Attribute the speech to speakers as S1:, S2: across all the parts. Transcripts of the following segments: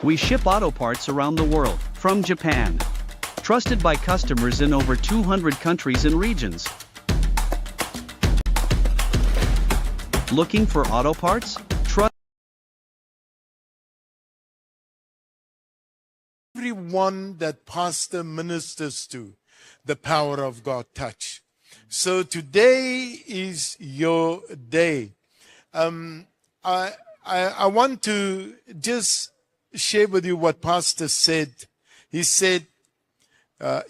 S1: We ship auto parts around the world, from Japan. Trusted by customers in over 200 countries and regions. Looking for auto parts? Trust
S2: everyone that pastor ministers to, the power of God touch. So today is your day. I want to just share with you what pastor said. He said,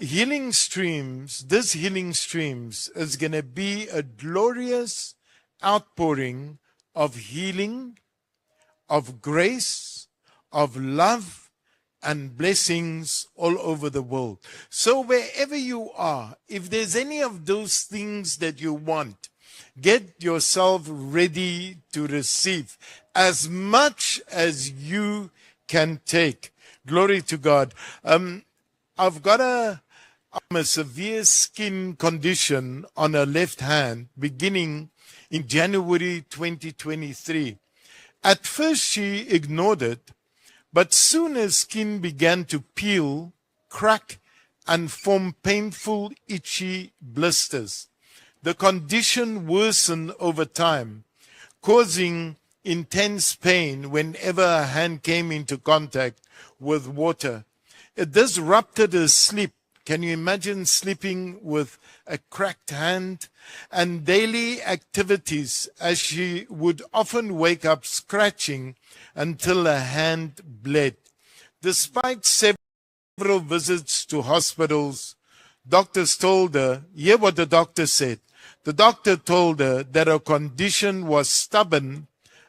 S2: healing streams, this healing streams is going to be a glorious outpouring of healing, of grace, of love, and blessings all over the world. So wherever you are, if there's any of those things that you want, get yourself ready to receive as much as you can take. Glory to God. I've got a severe skin condition on her left hand beginning in January 2023. At first she ignored it, but soon her skin began to peel, crack, and form painful, itchy blisters. The condition worsened over time, causing intense pain whenever her hand came into contact with water. It disrupted her sleep. Can you imagine sleeping with a cracked hand? And daily activities, as she would often wake up scratching until her hand bled. Despite several visits to hospitals, doctors told her, hear what the doctor said. The doctor told her that her condition was stubborn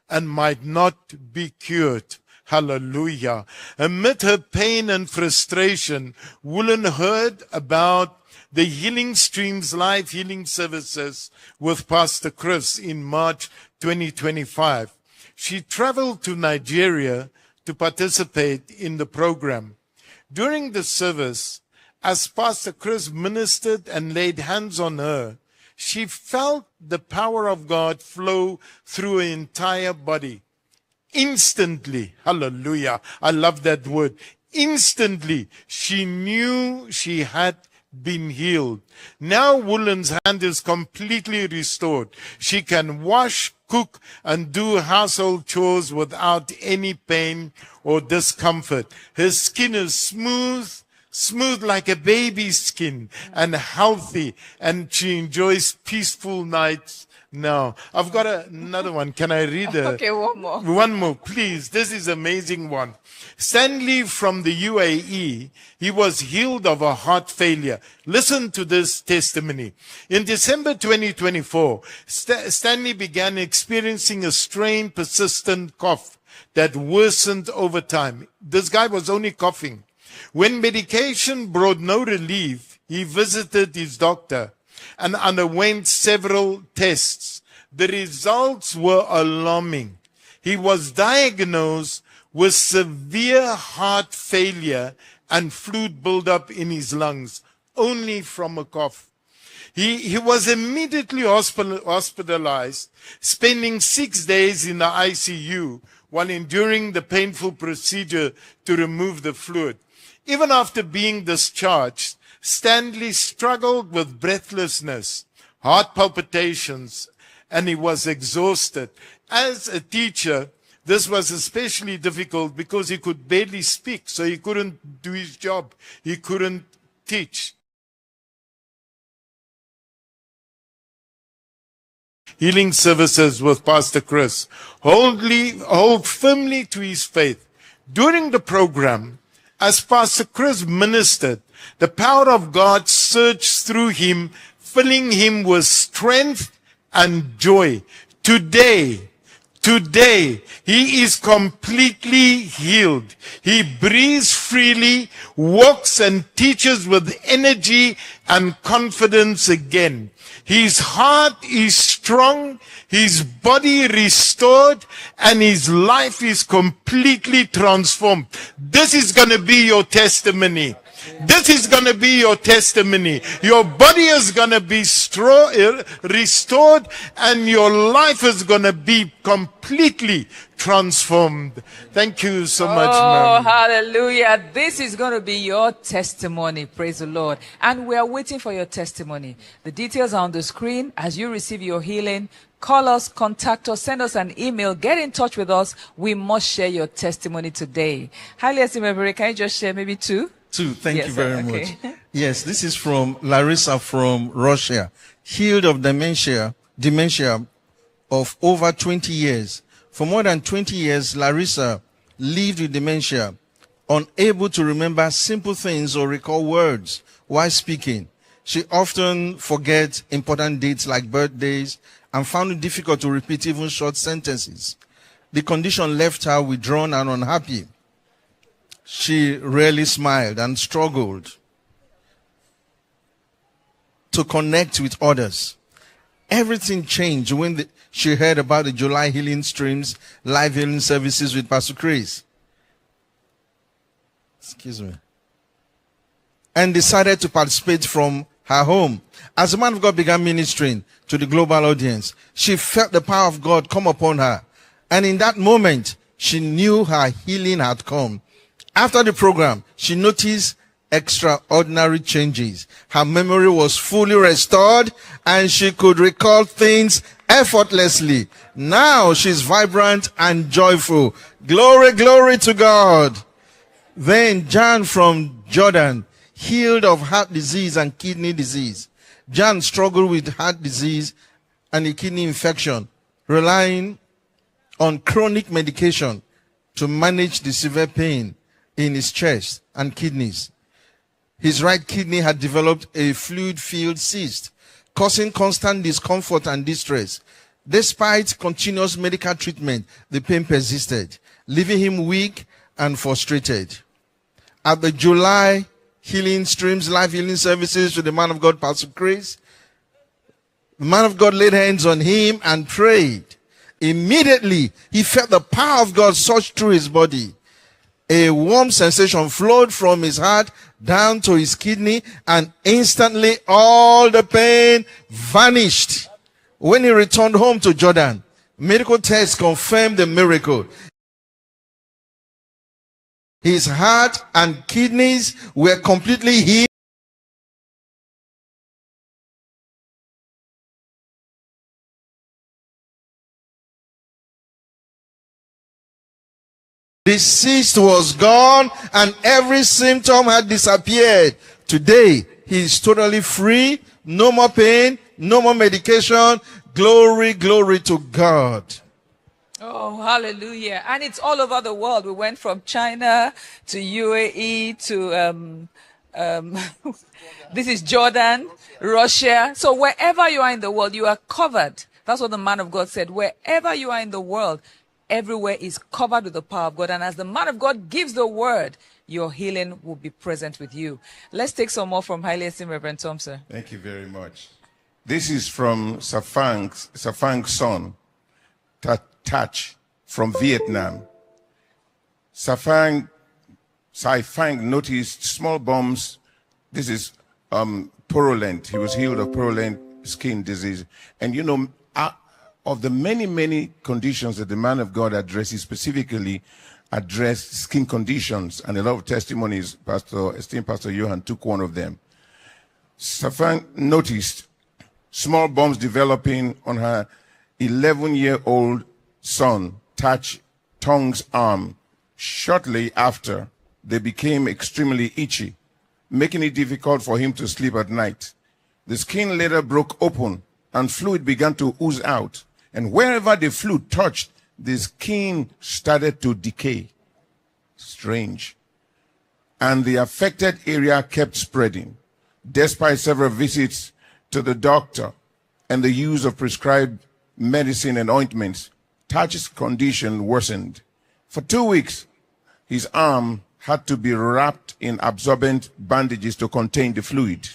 S2: and might not be cured. Hallelujah. Amid her pain and frustration, Woolen heard about the Healing Streams Live Healing Services with Pastor Chris in March 2025. She traveled to Nigeria to participate in the program. During the service, as Pastor Chris ministered and laid hands on her, she felt the power of God flow through her entire body. Instantly, hallelujah, I love that word. Instantly, she knew she had been healed. Now Woolen's hand is completely restored. She can wash, cook, and do household chores without any pain or discomfort. Her skin is smooth like a baby's skin, and healthy, and she enjoys peaceful nights now. I've got another one. Can I read it?
S3: Okay, one more.
S2: One more, please. This is an amazing one. Stanley from the UAE, he was healed of a heart failure. Listen to this testimony. In December 2024, Stanley began experiencing a strained, persistent cough that worsened over time. This guy was only coughing. When medication brought no relief, he visited his doctor and underwent several tests. The results were alarming. He was diagnosed with severe heart failure and fluid buildup in his lungs, only from a cough. He was immediately hospitalized, spending 6 days in the ICU while enduring the painful procedure to remove the fluid. Even after being discharged, Stanley struggled with breathlessness, heart palpitations, and he was exhausted. As a teacher, this was especially difficult because he could barely speak, so he couldn't do his job. He couldn't teach. Healing services with Pastor Chris. Hold firmly to his faith. During the program, as Pastor Chris ministered, the power of God surged through him, filling him with strength and joy. Today, he is completely healed. He breathes freely, walks and teaches with energy and confidence again. His heart is strong, his body restored, and his life is completely transformed. This is going to be your testimony. This is going to be your testimony. Your body is going to be restored, and your life is going to be completely transformed. Thank you so much,
S3: Oh,
S2: ma'am.
S3: hallelujah. This is going to be your testimony. Praise the Lord. And we are waiting for your testimony. The details are on the screen. As you receive your healing, call us, contact us, send us an email, get in touch with us. We must share your testimony today. Highly estimated, can you just share maybe two?
S4: Thank
S3: Yes,
S4: you very
S3: okay.
S4: much. Yes, this is from Larissa from Russia. Healed of dementia of over 20 years. For more than 20 years, Larissa lived with dementia, unable to remember simple things or recall words while speaking. She often forgets important dates like birthdays and found it difficult to repeat even short sentences. The condition left her withdrawn and unhappy. She rarely smiled and struggled to connect with others. Everything changed when she heard about the July Healing Streams live healing services with Pastor Chris. And decided to participate from her home. As the man of God began ministering to the global audience, she felt the power of God come upon her. And in that moment, she knew her healing had come. After the program, she noticed extraordinary changes. Her memory was fully restored and she could recall things effortlessly. Now she's vibrant and joyful. Glory, glory to God. Then Jan from Jordan, healed of heart disease and kidney disease. Jan struggled with heart disease and a kidney infection, relying on chronic medication to manage the severe pain in his chest and kidneys. His right kidney had developed a fluid-filled cyst, causing constant discomfort and distress. Despite continuous medical treatment, the pain persisted, leaving him weak and frustrated. At the July Healing Streams live healing services with the man of God, Pastor Chris, the man of God laid hands on him and prayed. Immediately, he felt the power of God surge through his body. A warm sensation flowed from his heart down to his kidney, and instantly all the pain vanished. When he returned home to Jordan, medical tests confirmed the miracle. His heart and kidneys were completely healed. The cyst was gone and every symptom had disappeared. Today, he is totally free. No more pain, no more medication. Glory, glory to God.
S3: Oh, hallelujah. And it's all over the world. We went from China to UAE to, this is Jordan, Russia. So wherever you are in the world, you are covered. That's what the man of God said. Wherever you are in the world, everywhere is covered with the power of God. And as the man of God gives the word, your healing will be present with you. Let's take some more from highly esteemed Reverend Thompson.
S5: Thank you very much. This is from Safang's son, Touch, from Vietnam. Saifang noticed small bumps. This is purulent. He was healed of purulent skin disease. And you know, of the many conditions that the man of God addresses, specifically addressed skin conditions, and a lot of testimonies. Esteemed Pastor Johan took one of them. Safang noticed small bumps developing on her 11-year-old son, Tongue's arm. Shortly after, they became extremely itchy, making it difficult for him to sleep at night. The skin later broke open and fluid began to ooze out. And wherever the fluid touched, the skin started to decay. Strange. And the affected area kept spreading. Despite several visits to the doctor and the use of prescribed medicine and ointments, Touch's condition worsened. For 2 weeks, his arm had to be wrapped in absorbent bandages to contain the fluid.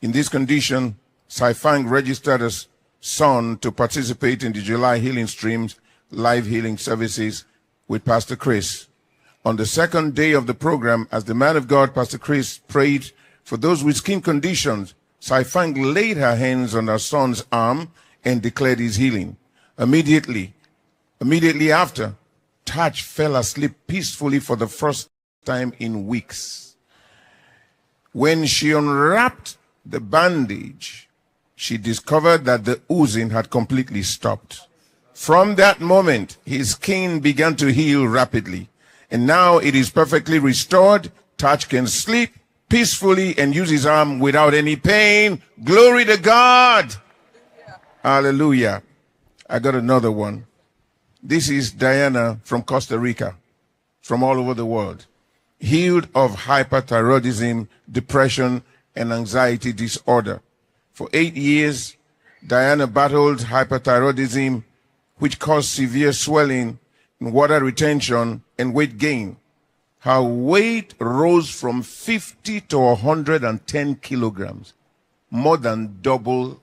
S5: In this condition, Saifang registered as son to participate in the July Healing Streams live healing services with Pastor Chris. On the second day of the program, as the man of God, Pastor Chris, prayed for those with skin conditions, Saifang laid her hands on her son's arm and declared his healing. Immediately after, Taj fell asleep peacefully for the first time in weeks. When she unwrapped the bandage, she discovered that the oozing had completely stopped. From that moment, his skin began to heal rapidly. And now it is perfectly restored. Taj can sleep peacefully and use his arm without any pain. Glory to God. Hallelujah. I got another one. This is Diana from Costa Rica, from all over the world. Healed of hyperthyroidism, depression, and anxiety disorder. For 8 years, Diana battled hyperthyroidism, which caused severe swelling, water retention, and weight gain. Her weight rose from 50 to 110 kilograms, more than double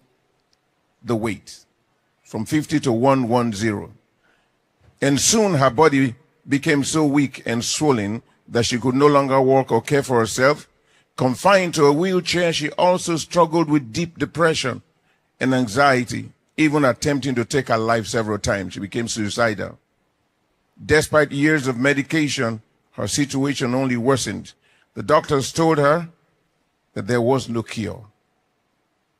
S5: the weight, from 50 to 110. And soon her body became so weak and swollen that she could no longer walk or care for herself. Confined to a wheelchair, she also struggled with deep depression and anxiety, even attempting to take her life several times. She became suicidal. Despite years of medication, her situation only worsened. The doctors told her that there was no cure.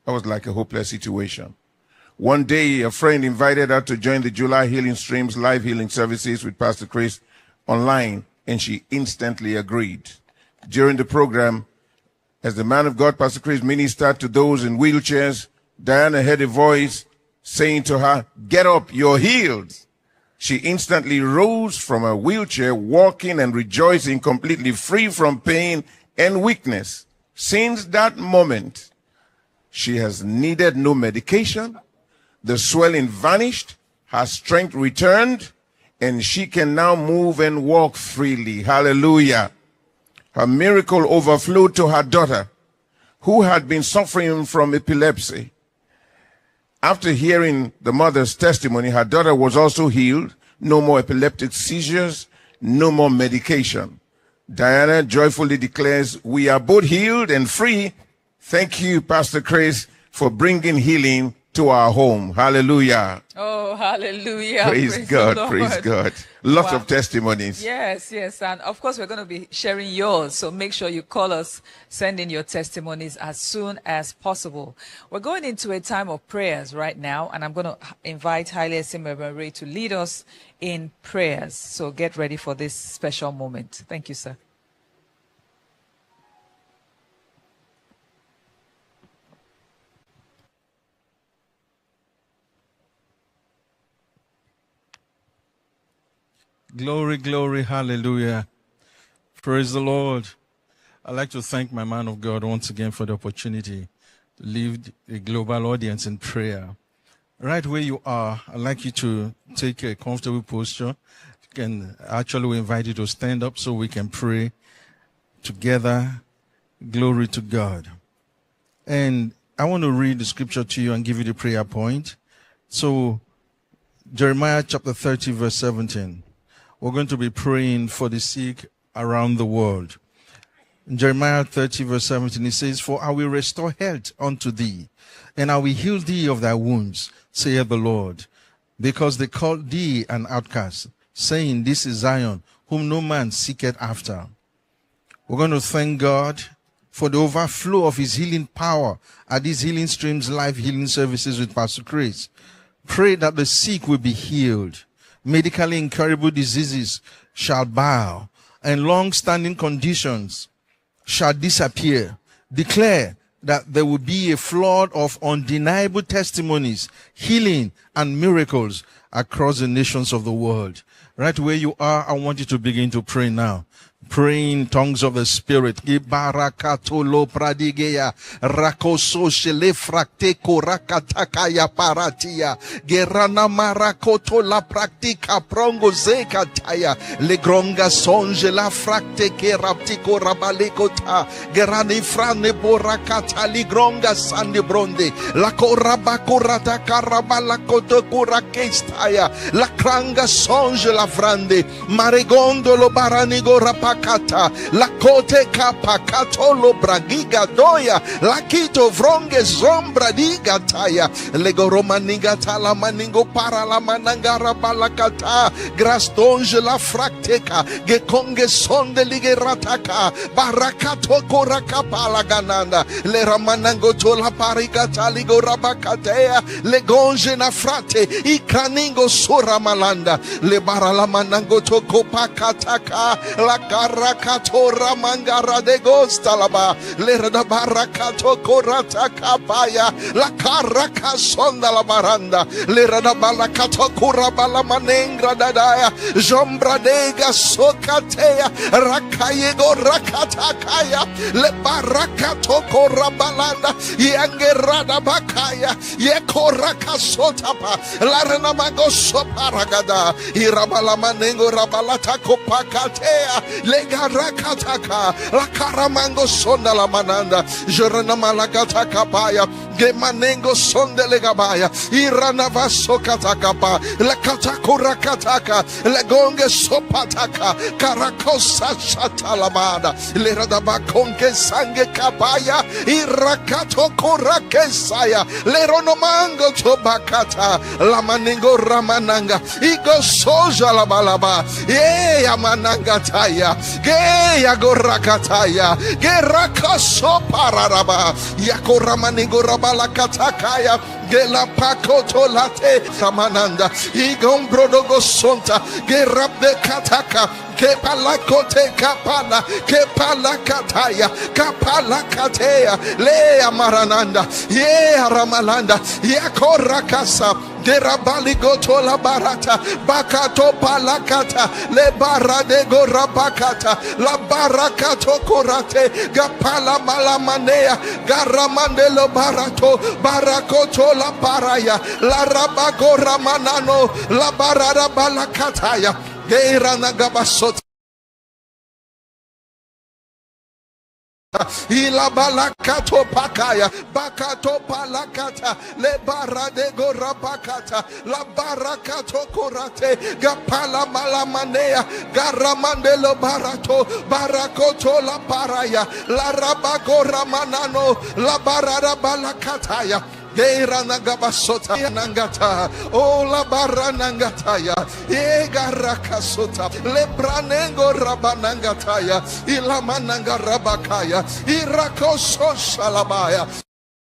S5: That was like a hopeless situation. One day, a friend invited her to join the July Healing Streams live healing services with Pastor Chris online, and she instantly agreed. During the program, as the man of God, Pastor Chris, ministered to those in wheelchairs, Diana heard a voice saying to her, "Get up, you're healed." She instantly rose from her wheelchair, walking and rejoicing, completely free from pain and weakness. Since that moment, she has needed no medication. The swelling vanished, her strength returned, and she can now move and walk freely. Hallelujah. Her miracle overflowed to her daughter, who had been suffering from epilepsy. After hearing the mother's testimony, her daughter was also healed. No more epileptic seizures, no more medication. Diana joyfully declares, "We are both healed and free. Thank you, Pastor Chris, for bringing healing to our home." Hallelujah.
S3: Oh, hallelujah.
S5: Praise God,
S3: the Lord.
S5: praise God. Lots
S3: Wow.
S5: of testimonies.
S3: Yes, yes. And of course, we're going to be sharing yours. So make sure you call us, send in your testimonies as soon as possible. We're going into a time of prayers right now, and I'm going to invite Haile Simebere to lead us in prayers. So get ready for this special moment. Thank you, sir.
S4: Glory, glory, hallelujah. Praise the Lord. I'd like to thank my man of God once again for the opportunity to lead a global audience in prayer. Right where you are, I'd like you to take a comfortable posture. We invite you to stand up so we can pray together. Glory to God. And I want to read the scripture to you and give you the prayer point. So, Jeremiah chapter 30, verse 17. We're going to be praying for the sick around the world. In Jeremiah 30, verse 17, it says, "For I will restore health unto thee, and I will heal thee of thy wounds, saith the Lord. Because they called thee an outcast, saying, This is Zion, whom no man seeketh after." We're going to thank God for the overflow of his healing power at these Healing Streams live healing services with Pastor Chris. Pray that the sick will be healed. Medically incurable diseases shall bow, and long-standing conditions shall disappear. Declare that there will be a flood of undeniable testimonies, healing, and miracles across the nations of the world. Right where you are, I want you to begin to pray now. Pray in tongues of the Spirit. Ibarakatolo pradigeya rakoso shele frakte korakataka paratia gerana marakoto la praktika prongo zeka taya legronga songe la frakte ke raptiko rabalekota gerani frane borakata ligronga sande bronde la korabakurata karabala koto kurakestaya la kranga songe la frande maregondo lo baranigo rapaka la kote kapakatolo bragiga doya la kito vronge zombra diga taya lego romaniga tala maningo para la manangara balakata grastonge la frakteka gekonge sonde lige rataka barakato koraka palagananda le ramanango tola parikata ligo rabakatea le gonje na frate ikaningo sura malanda le barala manango toko pakataka la Rakatora mangara de gostalaba lerda barakato korata kapaya la karaka sonda la baranda lerda balakato kurabala manengra dadaya jombra dega sokatea rakayego rakatakaya le barakato korabalanda yangerada bakaya ye koraka sotapa la rena mago soparagada irabala manengo rabalata kopakatea lega rakataka la karamango sonda la mananda jorana malagata kapaya gemanengo sonde legabaya irana vaso katakapa la katakura kataka la gonge sopataka karakosa shatalamada le radaba konke sange kapaya irakato korakesaya le ronomango tobakata la manengo ramananga igo soja la balaba amananga taya ge yagorakataya ge rakaso pararaba yakoramanigo rabalakatakaya ge la pakoto late samananda igombrodogo sonta ge rabde kataka ke palakote kapala ke palakataya kapalakatea le amarananda ye aramalanda yakorakasa gerabali goto la barata bakato palakata le barade gorabakata la barakato kurate gapala malamanea garamande lo barato barakoto la paraya la rabagora manano la barara balakataya gerana gabasota ila balakato pakaya bakato palakata le barade gorabakata la barakato kurate gapala malamanea garamande lo barato barakoto la paraya la rabagora manano la barara balakataya Gerana gabasota nangata o la baranangataya e garakasota le branengo rabanangataya ilamananga rabakaya irakoso shalabaya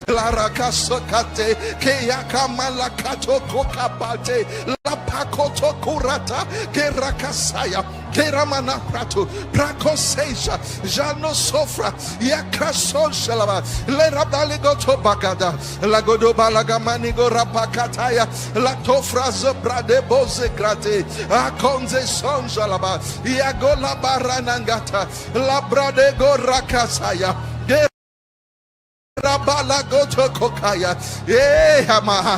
S4: la rakasokate ke yakamalakato kokapate la pakoto kurata ke rakasaya ke ramana prato prakoseja jano sofra yakaso shalaba le rabali goto bagada la godo balagamani go rapakataya la tofra brade boze grate akonze sonjalaba yagola baranangata la brade go rakasaya Rabala goto kokaya yama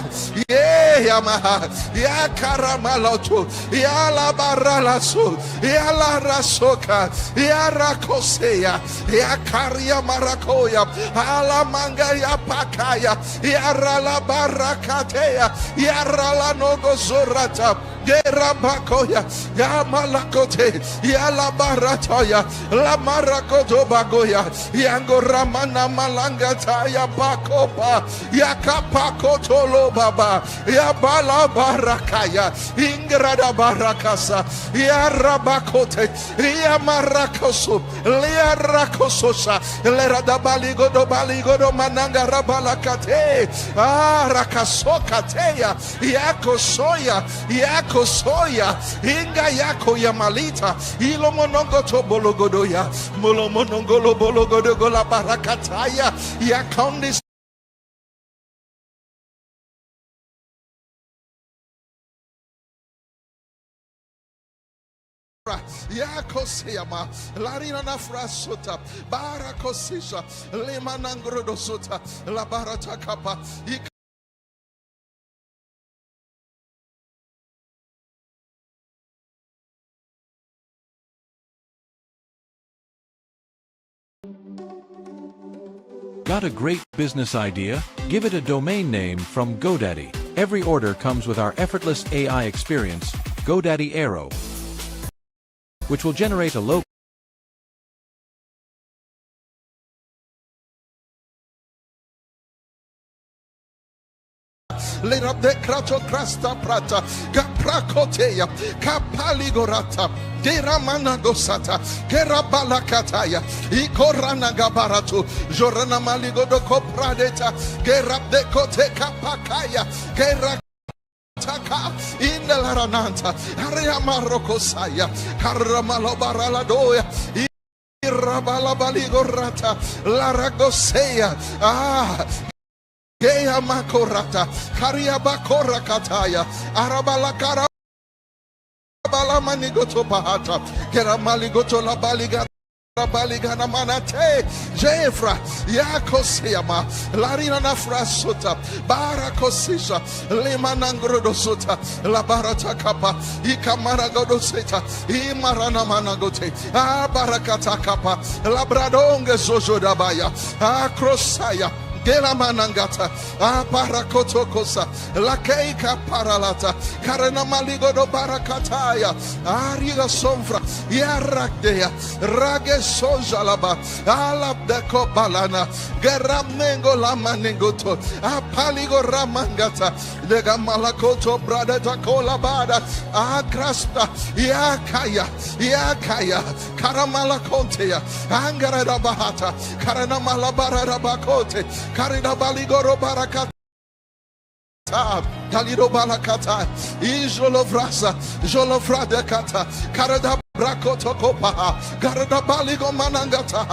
S4: ya karamaloto ya la baralaso ya la rasoka ya rakoseya ya karia marakoya ala manga ya pakaya ya rala barakateya ya rala nogo zorata Gerabakoya, ya malakote, ya la baratoya, la marakoto bagoya, yango ramana malangata ya bakopa, ya kapakoto lo baba, ya bala barakaya, ingrada barakasa, ya rabakote, ya marakoso, ya rakososa, le radabaligo do mananga rabalakate, rakasokateya, ya kosoya, ya soya inga yako ya malita ilo monongo to bologodoya molo monongolo bologodo gola barakataya ya kondis Yakoseyama, Larina Nafrasota, Barakosisha, Lemanangrodosota, Labarata Kappa.
S6: Got a great business idea? Give it a domain name from GoDaddy. Every order comes with our effortless AI experience, GoDaddy Aero, which will generate a low
S4: Let up the krato krasta prata, kaprakoteya, kapaligorata, geramana gosata, gerabalakataya, ikorana gabaratu, jorana maligodo kopradeta, gerab de kote kapakaya, gerak. In the Larananta, Ariamarokosaya, Karamalobaraladoya, Irabalabaligorata, Laragosea, Gea Makorata, Kariabakora Kataya, Arabalakara Balamanigoto Bahata, Keramaligoto La Baliga. Baligana manate Jefra Yakoseyama Larina Nafrasota Barakosisha Lemanangrodosota La Barata Kappa Ikamaragodoseta Imarana Managote Barakata Kappa Labradonge Zojodabaya Krosaya Gela manangata, parakotokosa, lakeika paralata, karena maligodo barakataya, ariga somfra, yarakdea, rage sojalaba, alabdeko balana, geramengo lamanengoto, apaligo ramangata, lega malakoto bradeta kolabada, akrasta, yakaya, karamalakontea, angarada bahata, karena malabara rabakote, Karina Baligoro Barakata, Kalido Balakata, Ijolo Frasa, Jolo Fradekata, Karada Brakoto Kopaha, Karada Baligo Manangata,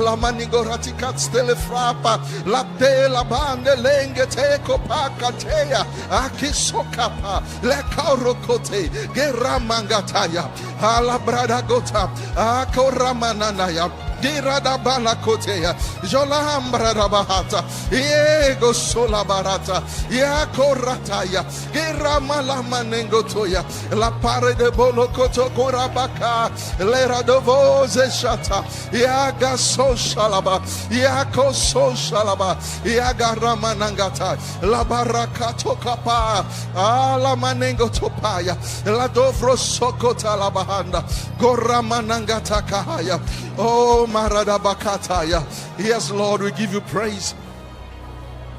S4: La Manigo Ratikat Stele Frapa, La De La Bande Lengete Kopakatea, Akisokapa, Lekaurokote, Geramangataya, Ala Bradagota, Akoramananaya. Girada balakotea, Jolambra Rabahata, Ego Sola Barata, Yakorataya, Giramala Nengotoya, La Pare de Bolokoto Korabaka, Lera de Voze Shata, Yaga So Shalaba, Yako So Shalaba, Yaga Ramanangata, La Barakato Kapa, Ala Manengotopaya, La Dovro Sokota La Bahanda, Goramanangata Kahaya, oh Maradabakataya. Yes, Lord, we give you praise.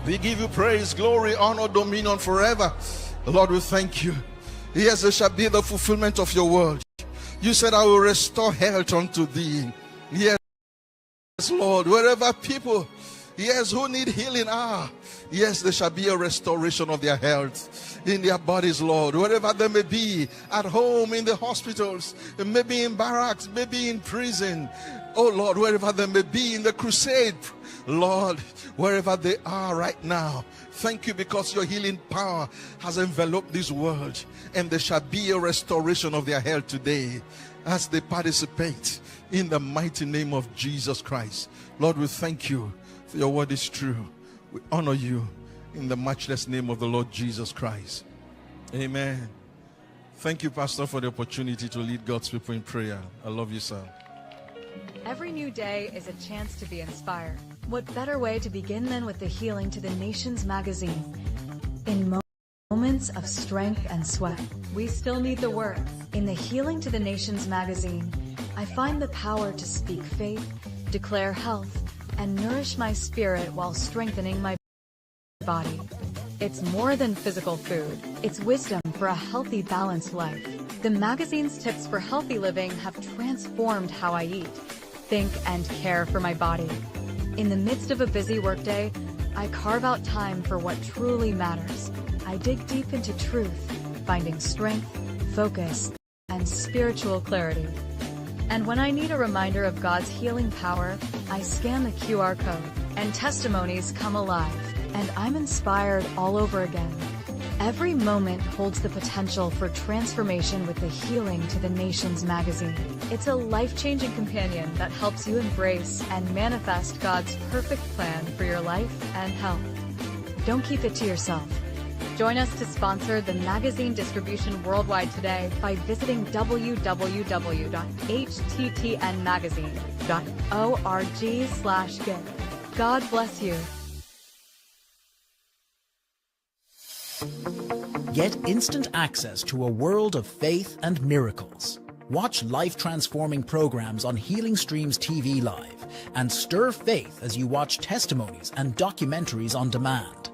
S4: We give you praise, glory, honor, dominion forever. Lord, we thank you. Yes, it shall be the fulfillment of your word. You said, I will restore health unto thee. Yes, Lord, wherever people, yes, who need healing are, yes, there shall be a restoration of their health in their bodies, Lord, wherever they may be, at home, in the hospitals, maybe in barracks, maybe in prison. Oh Lord, wherever they may be in the crusade, Lord, wherever they are right now, thank you because your healing power has enveloped this world, and there shall be a restoration of their health today as they participate in the mighty name of Jesus Christ. Lord, we thank you for your word is true. We honor you in the matchless name of the Lord Jesus Christ. Amen. Thank you, Pastor, for the opportunity to lead God's people in prayer. I love you, sir.
S7: Every new day is a chance to be inspired. What better way to begin than with the Healing to the Nations magazine? In moments of strength and sweat, we still need the words. In the Healing to the Nations magazine, I find the power to speak faith, declare health, and nourish my spirit while strengthening my body. It's more than physical food. It's wisdom for a healthy, balanced life. The magazine's tips for healthy living have transformed how I eat, think, and care for my body. In the midst of a busy workday, I carve out time for what truly matters. I dig deep into truth, finding strength, focus, and spiritual clarity. And when I need a reminder of God's healing power, I scan the QR code, and testimonies come alive, and I'm inspired all over again. Every moment holds the potential for transformation with the Healing to the Nations magazine. It's a life-changing companion that helps you embrace and manifest God's perfect plan for your life and health. Don't keep it to yourself. Join us to sponsor the magazine distribution worldwide today by visiting www.httnmagazine.org/give. God bless you.
S8: Get instant access to a world of faith and miracles. Watch life-transforming programs on Healing Streams TV Live and stir faith as you watch testimonies and documentaries on demand.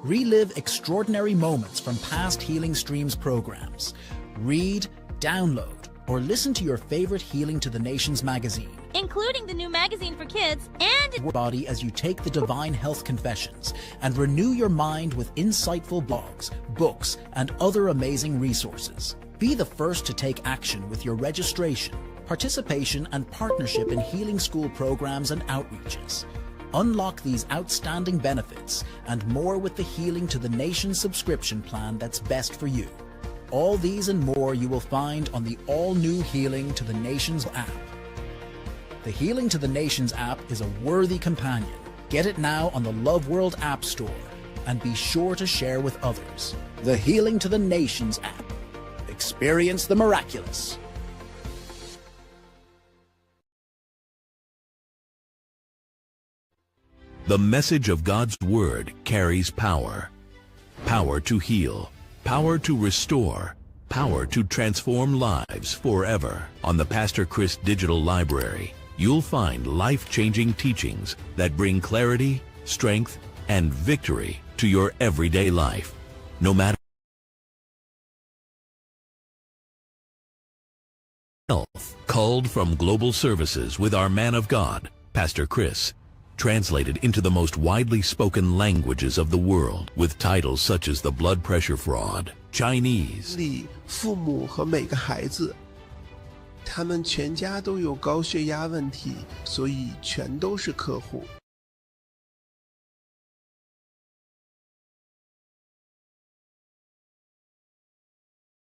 S8: Relive extraordinary moments from past Healing Streams programs. Read, download, or listen to your favorite Healing to the Nations magazine,
S9: including the new magazine for kids and
S8: your body as you take the Divine Health Confessions, and renew your mind with insightful blogs, books, and other amazing resources. Be the first to take action with your registration, participation, and partnership in healing school programs and outreaches. Unlock these outstanding benefits and more with the Healing to the Nations subscription plan that's best for you. All these and more you will find on the all-new Healing to the Nations app. The Healing to the Nations app is a worthy companion. Get it now on the Love World App Store, and be sure to share with others. The Healing to the Nations app. Experience the miraculous.
S10: The message of God's Word carries power. Power to heal. Power to restore. Power to transform lives forever. On the Pastor Chris Digital Library, you'll find life-changing teachings that bring clarity, strength, and victory to your everyday life. No matter health, culled from global services with our man of God, Pastor Chris, translated into the most widely spoken languages of the world with titles such as The Blood Pressure Fraud, Chinese,
S11: 父母和每个孩子，他们全家都有高血压问题，所以全都是客户。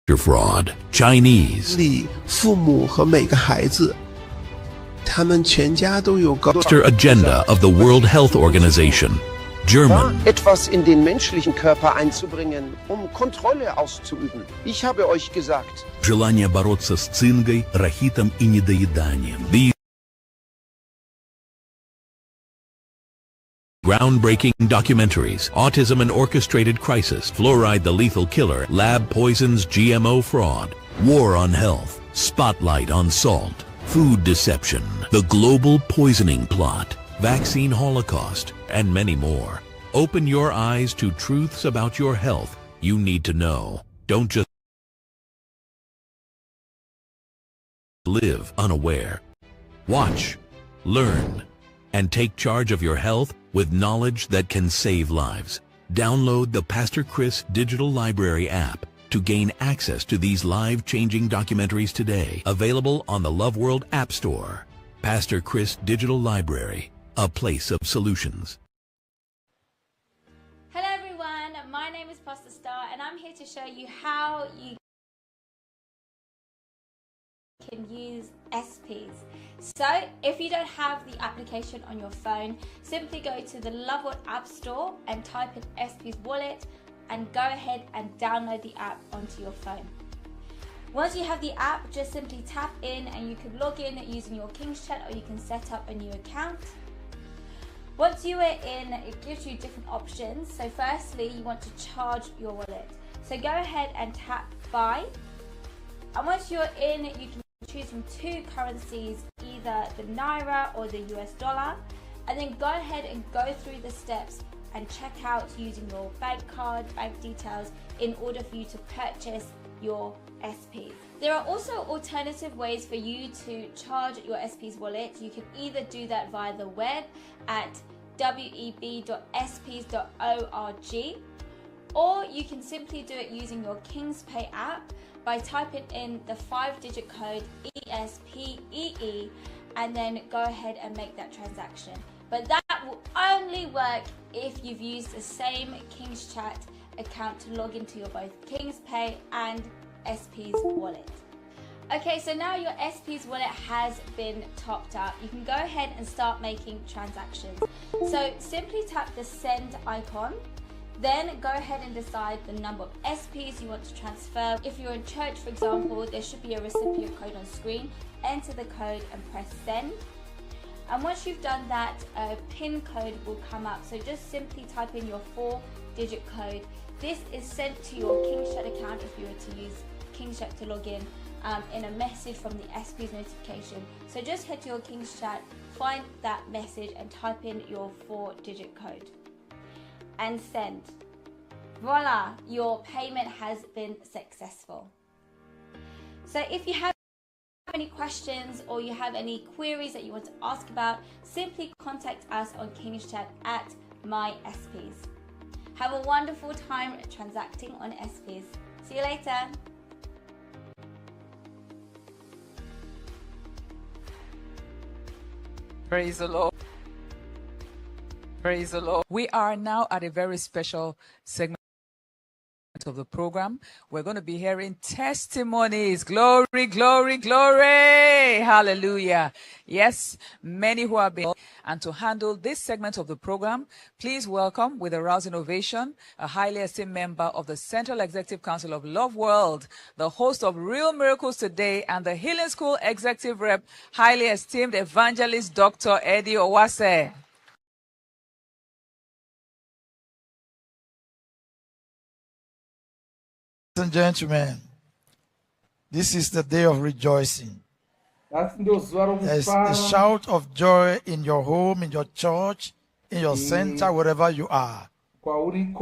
S10: Fraud, Chinese,
S11: 父母和每个孩子，他们全家都有高。
S10: Agenda of the World Health Organization, German.
S12: Etwas in den menschlichen Körper einzubringen, Kontrolle auszuüben. Ich habe euch gesagt.
S10: Желание бороться с цингой, рахитом и недоеданием. These groundbreaking documentaries: Autism and Orchestrated Crisis, Fluoride the Lethal Killer, Lab Poisons, GMO Fraud, War on Health, Spotlight on Salt, Food Deception, The Global Poisoning Plot, Vaccine Holocaust, and many more. Open your eyes to truths about your health you need to know. Don't just live unaware. Watch, learn, and take charge of your health with knowledge that can save lives. Download the Pastor Chris Digital Library app to gain access to these life-changing documentaries today. Available on the Love World App Store. Pastor Chris Digital Library, a place of solutions.
S9: Hello everyone, my name is Pastor Star and I'm here to show you how you can use SPs. So if you don't have the application on your phone, simply go to the Love World App Store and type in SP's Wallet and go ahead and download the app onto your phone. Once you have the app, just simply tap in and you can log in using your King's Chat, or you can set up a new account. Once you are in, it gives you different options. So firstly, you want to charge your wallet. So go ahead and tap buy. And once you're in, you can choose from two currencies, either the Naira or the US dollar. And then go ahead and go through the steps and check out using your bank card, bank details, in order for you to purchase your SPs. There are also alternative ways for you to charge your SP's wallet. You can either do that via the web at web.sps.org, or you can simply do it using your King's Pay app by typing in the 5-digit code ESPEE and then go ahead and make that transaction. But that will only work if you've used the same King's Chat account to log into your both King's Pay and SP's wallet. Okay, so now your SP's wallet has been topped up. You can go ahead and start making transactions. So simply tap the send icon, then go ahead and decide the number of SPs you want to transfer. If you're in church, for example, there should be a recipient code on screen. Enter the code and press send. And once you've done that, a PIN code will come up. So just simply type in your 4-digit code. This is sent to your King's Chat account if you were to use King's Chat to log in a message from the SP's notification. So just head to your King's Chat, find that message and type in your 4-digit code and send. Voila, your payment has been successful. So if you have any questions or you have any queries that you want to ask about, simply contact us on King's Chat at MySPs. Have a wonderful time transacting on SPs. See you later.
S3: Praise the Lord. Praise the Lord. We are now at a very special segment of the program. We're going to be hearing testimonies. Glory, glory, glory. Hallelujah. Yes, many who have been. And to handle this segment of the program, please welcome with a rousing ovation a highly esteemed member of the Central Executive Council of Love World, the host of Real Miracles Today, and the Healing School Executive Rep, highly esteemed evangelist Dr. Eddie Owase.
S13: Ladies and gentlemen, this is the day of rejoicing. There's a shout of joy in your home, in your church, in your center, wherever you are. Glory!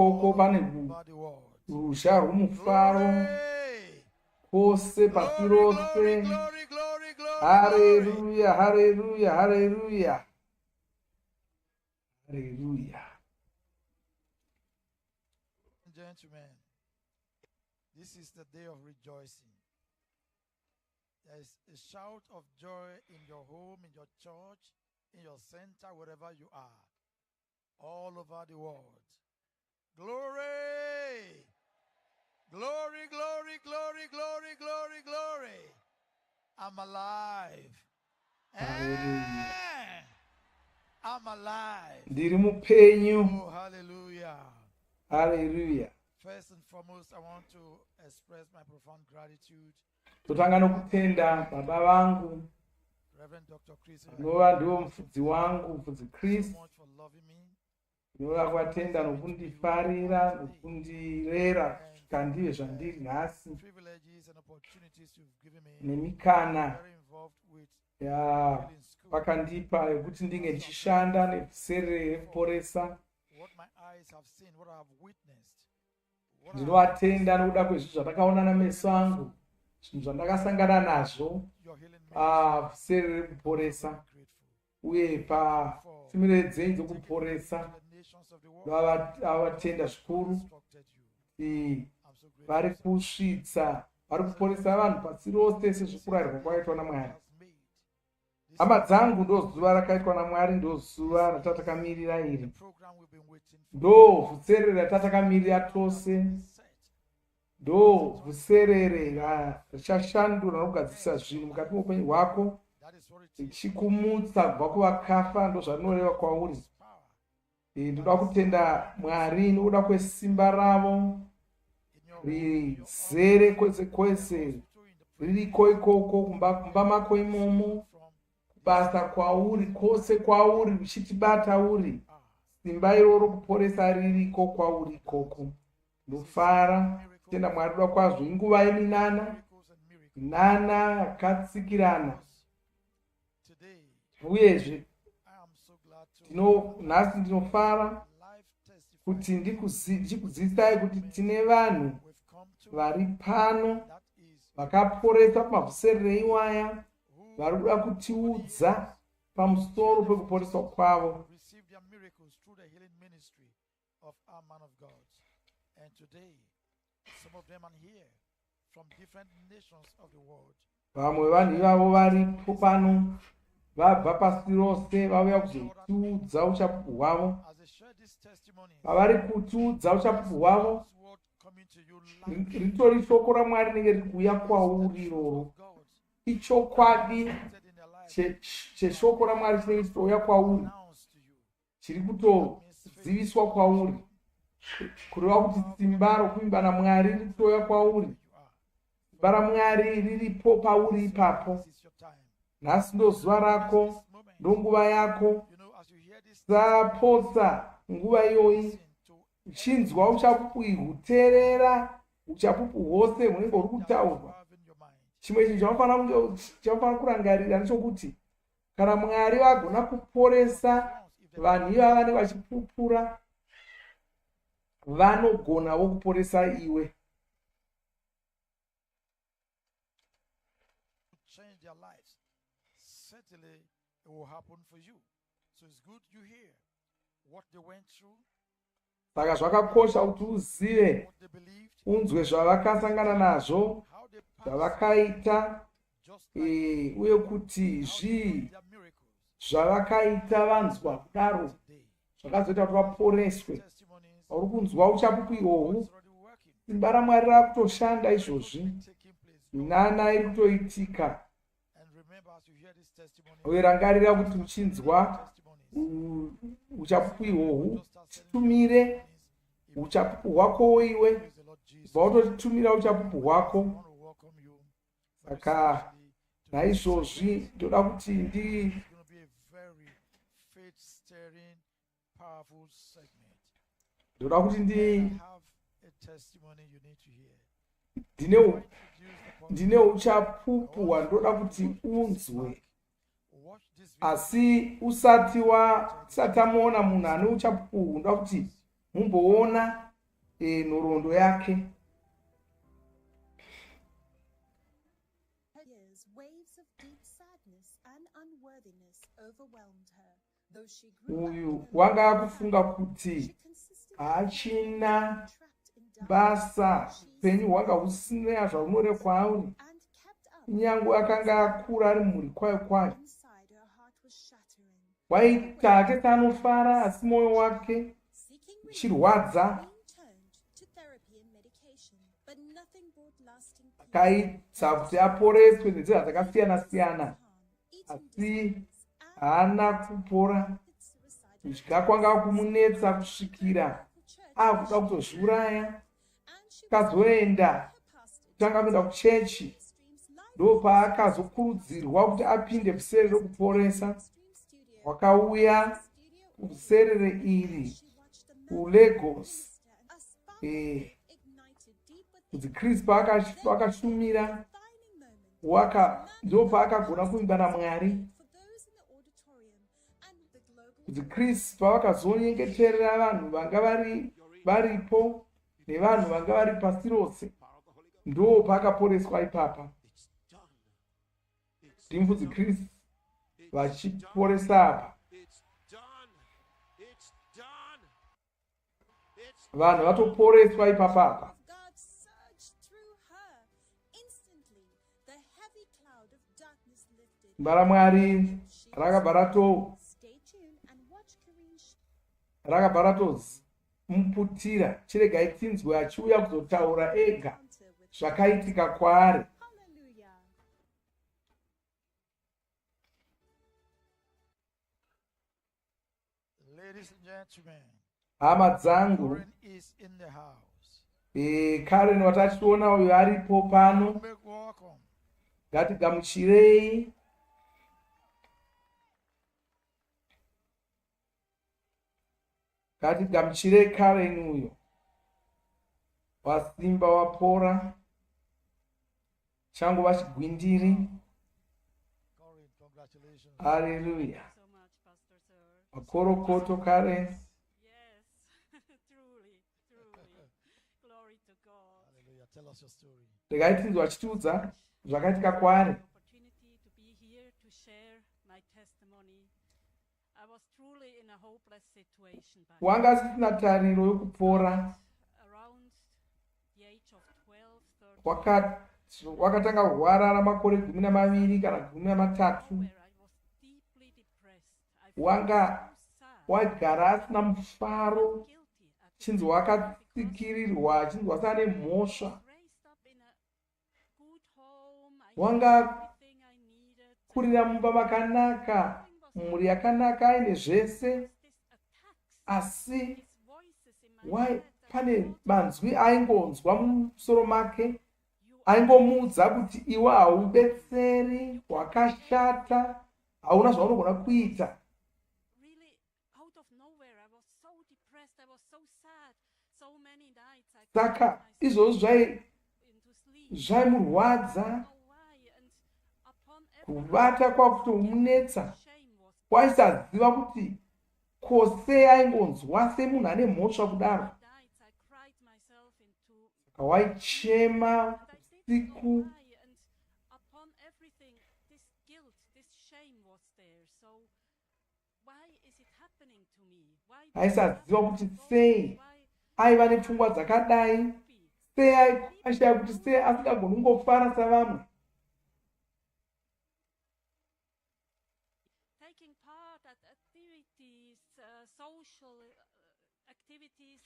S14: Hallelujah, hallelujah, hallelujah. Hallelujah.
S13: Gentlemen, this is the day of rejoicing. There's a shout of joy in your home, in your church, in your center, wherever you are, all over the world. Glory! Glory, glory, glory, glory, glory, glory. I'm alive. I'm alive. Oh, hallelujah.
S14: Hallelujah.
S13: First and foremost, I want to express my profound gratitude.
S14: Totanga nokutenda baba vangu,
S13: Reverend Dr. Chris,
S14: nova ndiwo mufudzi wangu, mufudzi Chris.
S13: so much for loving me.
S14: Nova kwatenda nokundifarira, nokundirera kusvika ndive zvandiri nhasi.
S13: Privileges and opportunities you've given me.
S14: Nemikana
S13: Very involved with
S14: ya vakandipa yekuti ndinge ndichishanda nevhuserere rekuporesa.
S13: what my eyes have seen, what I have witnessed.
S14: Ndinovatenda nokuda kwezvinhu zvandakaona nameso angu, zvinhu zvandakasangana nazvo vhuserere rekuporesa, uye patsimire dzenyu dzokuporesa vavatenda zvikuru kuti vari kusvitsa, vari kuporesa vanhu pasi rose sezvokurayirwa kwakaitwa naMwari. Hama dzangu, ndozuva rakaitwa naMwari, ndozuva ratatakamirira iri, ndo vhuserere ratatakamirira tose, ndo vhuserere richashandura nokugadzisa zvinhu mukati meupenyu hwako, richikumutsa kubva kuvakafa. Ndo zvarinoreva kwauri. Ndoda kutenda Mwari nokuda kwesimba ravo rizere kwese kwese, ririko ikoko kumba mako imomo, kubasa kwauri kwose kwauri, richitibata uri, simba iroro kuporesa ririko kwauri ikoko. Ndofara kutenda Mwari nokuda kwazvo. Inguva yeminana, minana yakatsikirana, uyezve nhasi ndinofara kuti ndikuzivisai kuti tine vanhu vari pano vakaporesa pamavhuserere iwaya, vari kuda kutiudza pamusoro pekuporeswa kwavo. Vamwe vanhu ivavo varipo pano vabva pasi rose vauya kuzotiudza uchapupu hwavo. Pavari kutiudza uchapupu hwavo, ritori shoko raMwari rinenge riri kuuya kwauri iroro. Ichokwadi cheshoko raMwari chinenge chichitouya kwauri, chiri kutoziviswa kwauri, kureva kuti simba rokuvimba naMwari riri kutouya kwauri. Simba raMwari riripo pauri ipapo. Nhasi ndo zuva rako, ndo nguva yako. Saposa nguva iyoyi, uchinzwa uchapupu ihwu, teerera uchapupu hwose hunenge huri kutaurwa. Chimwe chinhu chaunofanira kurangarira ndechokuti kana Mwari vagona kuporesa vanhu ivava vanenge vachipupura, vanogonawo kuporesa iwe. Saka zvakakosha kuti uzive, unzwe zvavakasangana nazvo, zvavakaita, uye kuti zvii zvavakaita vanzwa kudaro zvakazoita kuti vaporeswe. Uri kunzwa uchapupu ihwohwu, simba raMwari rakutoshanda izvozvi, nana iri kutoitika. Uye rangarira kuti uchinzwa uchapupu ihwohwu, titumire uchapupu hwako iwe, vautotitumira uchapupu hwako. Saka naizvozvi ndoda kuti ndine uchapupu hwandoda kuti unzwe. Asi usati amuona munhu ane uchapupu hwu, ndoda kuti mumboona nhoroondo yake. Uyu wanga akufunga kuti hachina basa, upenyu hwanga husina zvaunore kwauri. Nyange akanga akura ari mhuri kwayo kwayo, waita hake saanofara, asi mwoyo wake uchirwadza. Akaita kuti aporeswe nenzira dzakasiyana siyana, asi haana kupora. Kudya kwanga kumunetsa kusvikira akuda kutozviuraya. Akazoenda kutanga kuenda kuchechi, ndo paakazokurudzirwa kuti apinde Vhuserere ReKuporesa. Wakauya kuvhuserere iri kuLagos, kudziKristu paakashumira, ndo paakagona kuvimba naMwari. KudziKristu pavakazonyengeterera vanhu vanga varipo nevanhu vanga vari pasi rose, ndo paakaporeswa ipapa. Ndimvu dziKristu vachiporesa apa. Vanhu vatoporeswa ipapapa. Simba raMwari rakabva ratozimuputira, chiregai tinzwe achiuya kuzotaura ega zvakaitika kwaari. Hama dzangu, Karen watachitiona uyo aripo pano, ngatigamuchirei. Ngatigamuchirei Karen uyo wasimba, wapora, changu vachigwindiri. Haleluya. Makorokoto Karen. Regai tinzwe achitiudza zvakaitika kwaari. Wanga asisina tariro yokupora. Wakatanga kurwara namakore 12 kana 13. wanga wagara asina mufaro, chinzi wakatsikirirwa, chinzi wasane mhosva, wanga kurira mumba makanaka, mhuri yakanaka, aine zvese, asi pane manzwi aingonzwa mumusoro make aingomuudza kuti iwe haubetseri, wakashata, hauna zvaunogona kuita. Saka izvozvo zvaimurwadza, kuvata kwakutomunetsa, waisaziva kuti kose aingonzwa semunhu ane mhosva kudaro. Saka waichema usiku, aisaziva kuti sei aiva nepfungwa dzakadai, sei aishaya kuti sei asingagoni kungofara savamwe.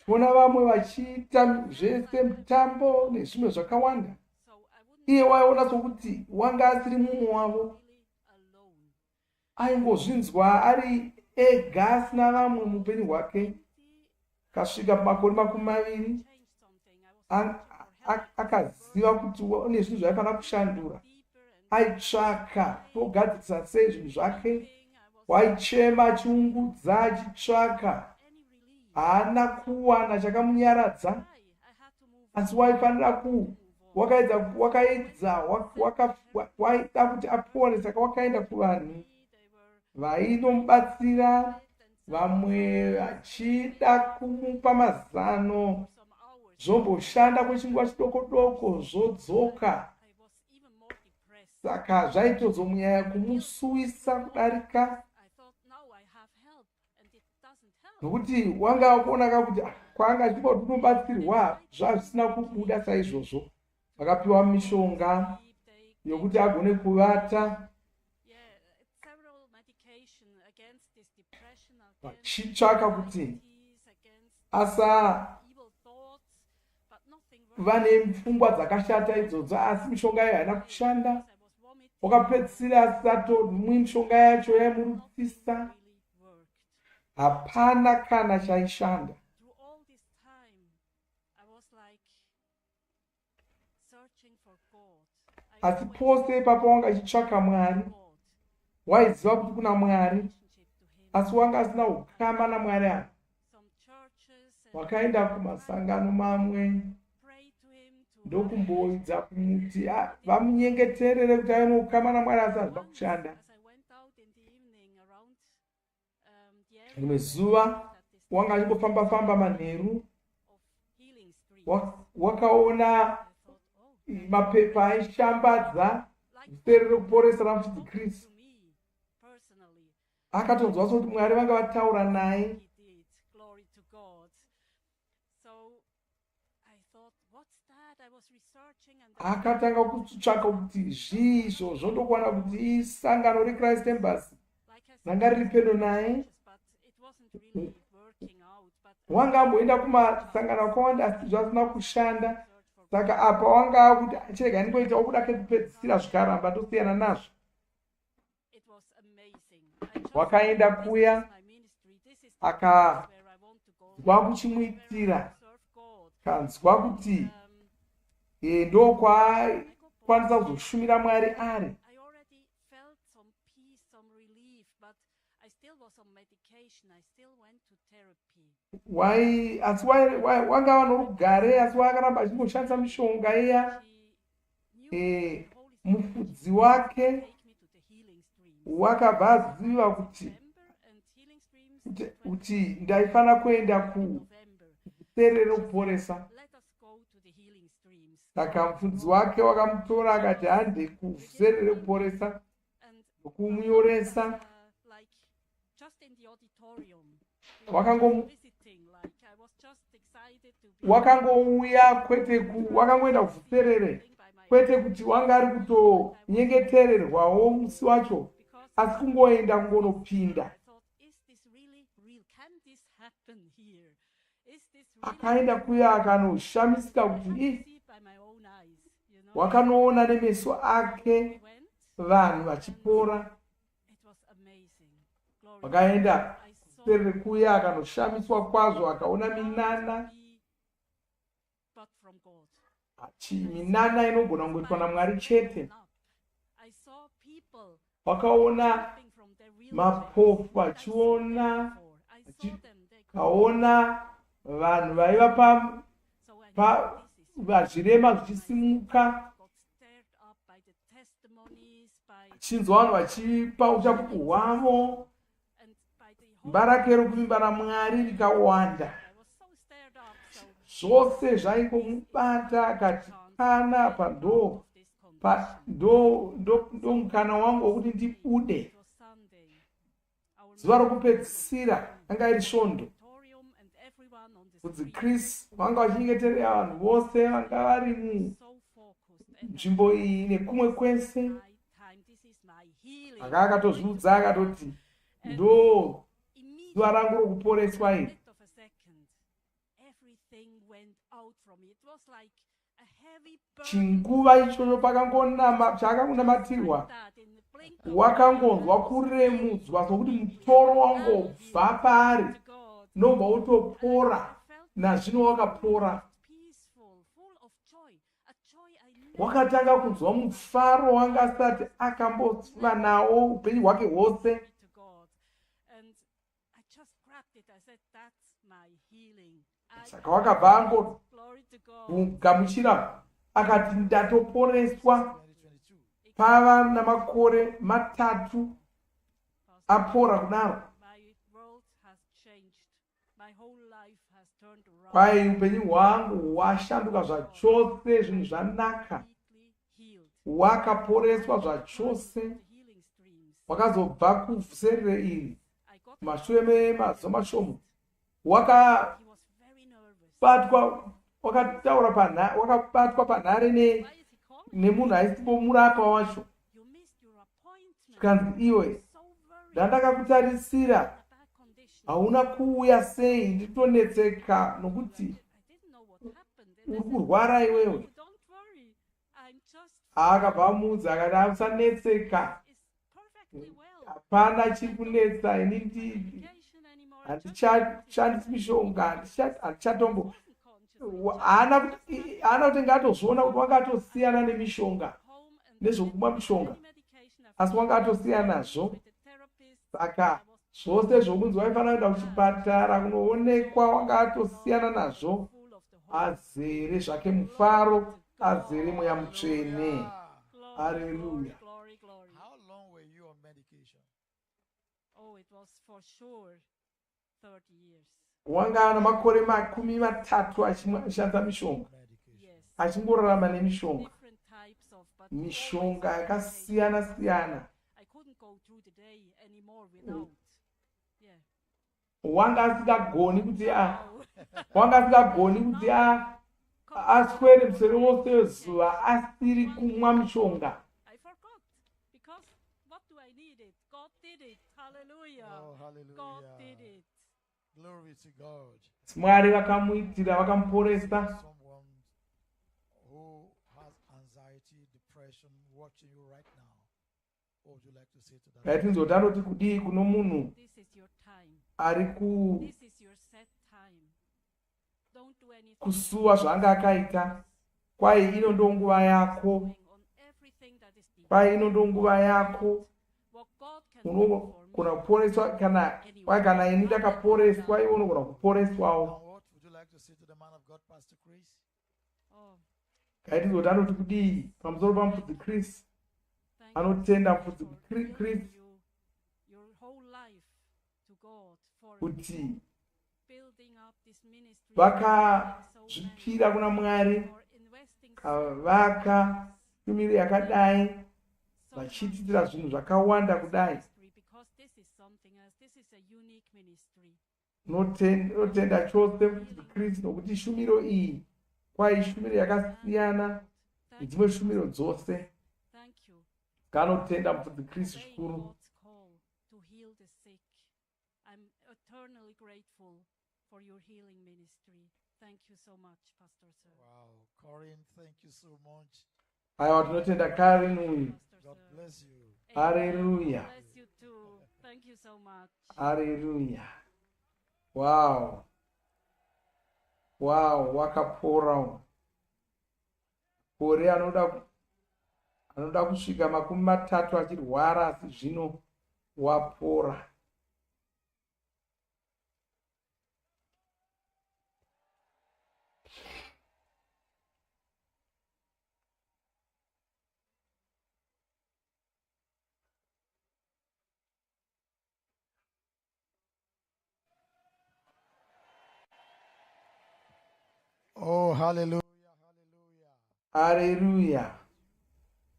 S14: Tiona vamwe vachiita zvese mutambo nezvimwe zvakawanda, iye waiona sokuti wanga asiri mumwe wavo, aingozvinzwa ari ega asina vamwe muupenyu hwake. Kasvika pamakore 20 akaziva kuti une zvinhu zvaifanira kushandura. Aitsvaka togadzirisa sei zvinhu zvake, waichema achiungudza achitsvaka, haana kuwana chakamunyaradza, asi waifanira wakaedza waida kuti apore. Saka wakaenda kuvanhu vainomubatsira, vamwe vachida kumupa mazano, zvomboshanda kwechinguva chidoko zvodzoka. Saka zvaitozomunyanya kumusuwisa kudarika, nokuti wanga kuonaka kuti kwanga achibva kunobatsirwa zvazvisina kubuda saizvozvo. Vakapiwa mishonga yokuti agone kuvata, vachitsvaka kuti asa vane pfungwa dzakashata idzodzo, asi mishonga yayo haina kushanda. Wakapedzisira asatomwi mishonga yacho, yaimurutsisa, hapana kana chaishanda. Asi pose ipapo wanga achitsvaka Mwari, waiziva kuti kuna Mwari, asi wanga asina ukama naMwari aya. Wakaenda kumasangano mamwe ndokumboidza kumuti vamunyengeterere kuti aine ukama naMwari, asi hazvina kushanda. Rimwe zuva wanga achimbofamba manheru, wakaona mapepa aishambadza Vhuserere ReKuporesa RaMufudzi Kristu. Akatonzwa kuti Mwari vanga vataura naye. Akatanga kutsvaka kuti zvizvo zvotokuwana kuti isangano reChrist Embassy ranga riri pedo naye. Wanga amboenda kumasangano akawanda asi zvasina kushanda. Saka apa wanga kuti chirega ndingoita okuda kekupedzisira zvikaramba ndosiyana nazvo. Wakaenda kuya akazwa kuchimuitira, kanzwa kuti ndo kwakwanisa kuzoshumira Mwari ari. Asi wanga vanorugare, asi wakaramba achingoshandisa mishonga iya. Mufudzi wake wakabva aziva kuti ndaifanira kuenda kuVhuserere ReKuporesa. Saka mufudzi wake wakamutora akati hande kuVhuserere ReKuporesa nokumunyoresa. Wakangouya kwete wakangoenda kuVhuserere kwete kuti wanga ari kutonyengetererwawo musi wacho, asi kungoenda kungonopinda akaenda kuya akanoshamisika kuti wakanoona nemeso ake vanhu vachipora. Wakaenda kuseri kuya akanoshamiswa kwazvo, akaona minana, minana inogona kungoitwa naMwari chete. Wakaona mapofu vachiona, kaona vanhu vaiva vazvirema zvichisimuka, chinzwa vanhu vachipa uchapupu hwavo, mbarake rokuvimba naMwari rikawanda. Zvose zvaingomubata, akati kana apa ndo mukana wangu wokuti ndibude. Zuva rokupedzisira anga iri svondo. Chris vanga vachinyengeterera vanhu vose vanga vari munzvimbo iyi nekumwe kwese. Anga akatozviudza akatoti ndo zuva rangu rokuporeswa iri. Chinguva ichocho chaakangonamatirwa, wakangonzwa kuremudzwa sokuti mutoro wangobva paari, nobva utopora, nazvino wakapora. Wakatanga kunzwa mufaro wanga asati akambotsiva nawo upenyu hwake hwose. Saka wakabva angogamuchira akati ndatoporeswa. Pava namakore 3 apora kudaro. Kwai upenyu hwangu hwashanduka zvachose, zvinhu zvanaka, wakaporeswa zvachose. Wakazobva kuvhuserere iri mashure memazuva mashomo, wakabatwa panhare nemunhu aisimbomurapa wacho. Kanzi iwe ndandakakutarisira, hauna kuuya sei? Nditonetseka nokuti uri kurwara iwewe. Akabva amuudza akati usanetseka, hapana chiri kunetsa, ini handichishandisi mishonga, handichatombo. Haana kuti ngatozviona kuti wangatosiyana nemishonga nezvokumwa mishonga, asi wangatosiyana nazvo. Saka zvose zvokunzi waifanira kuenda kuchipatara kunoonekwa, wangatosiyana nazvo. Azere zvake mufaro, azere mweya mutsvene. Hallelujah.
S13: How long were you on medication?
S15: Oh, it was for sure 30 years.
S14: Wanga namakore 30 achishandisa mishonga, achingorarama nemishonga, mishonga yakasiyana siyana. Wanga asingagoni kuti aswere musoro wose wezuva asiri kumwa mishonga.
S13: Oh, hallelujah.
S15: God did it.
S13: Glory to God.
S14: Mwari vakamuitira, vakamuporesa.
S13: Someone who has anxiety, depression, watching you right now. What would you like to say to that?
S14: Tinzotandoti kudii kuno munhu ari kusuwa zvanga akaita. Kwai ino ndo nguva yako, kwai ino ndo nguva yako. Unogona kuporeswa, kana ini ndakaporeswa, iwe unogona kuporeswawo.
S13: What would you like to say to the man of God, Pastor Chris?
S14: Tinzotandoti kudii pamusoro pamufudzi Chris, anotenda mufudzi Chris kuti vakazvipira kuna Mwari, kavaka shumiro yakadai, vachiitira zvinhu zvakawanda kudai. Notenda chose mufudzi Chris nokuti shumiro iyi kwai shumiro yakasiyana nedzimwe shumiro dzose. Kanotenda mufudzi Chris zvikuru.
S15: eternally grateful for your healing ministry. Thank you so much, Pastor Sir.
S13: Wow, Corinne, thank you so much.
S14: Aiwa, tinotenda Karen uyu.
S13: God bless you.
S14: Hallelujah.
S15: God bless you too. Thank you so much.
S14: Hallelujah. Wow. Wow, wakapora. Kore anoda kusvika 30 achirwara asi zvino wapora.
S13: Oh, hallelujah,
S14: Hallelujah.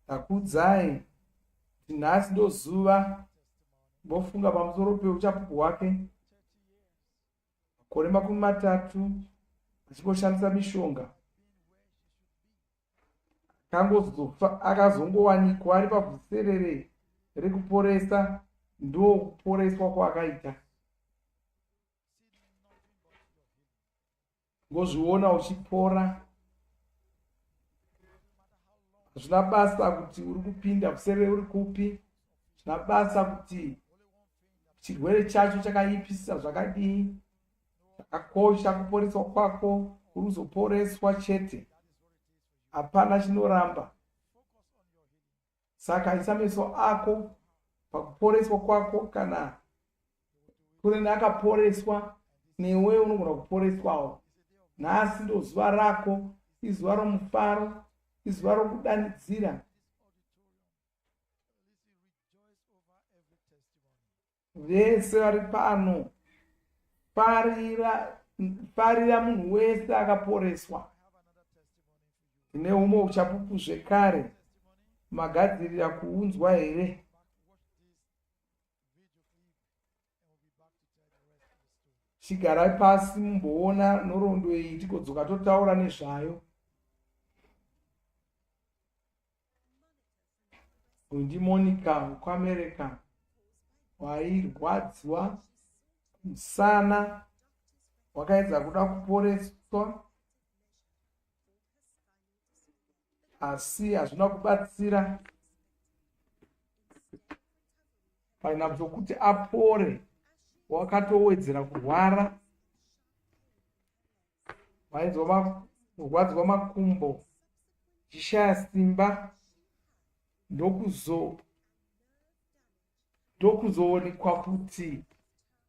S14: Takudzai. Tinhasi ndo zuva. Bofunga pamusoro peuchapupu hwake. Makore 30 achingoshandisa mishonga. Akazongowanikwa ari pabvuserere rekuporesa, ndo kuporeswa kwakaita. Ngozviona uchipora. Zvina basa kuti uri kupinda bvuserere uri kupi. Zvina basa kuti chirwere chacho chakaipisisa zvakadii. Chakakosha kuporeswa kwako, uruzoporeswa chete. Hapana chinoramba. Saka isa meso ako pakuporeswa kwako, kana kune akaporeswa newe unogona kuporeswawo. Nhasi ndo zuva rako, izuva romufaro, izuva rokudanidzira. Vese vari pano, parira munhu wese akaporeswa. Tine umwe uchapupu zvekare, magadzirira kuunzwa here? Chigarai pasi mumboona nhoroondo iyi tigodzoka totaura nezvayo. Uyu ndiMonica kuAmerica, wairwadziwa musana, wakaedza kuda kuporeswa asi hazvina kubatsira. Paina kuti apore, wakatowedzera kurwara. Waizwa kurwadziwa makumbo, chishaya simba, ndokuzoonekwa kuti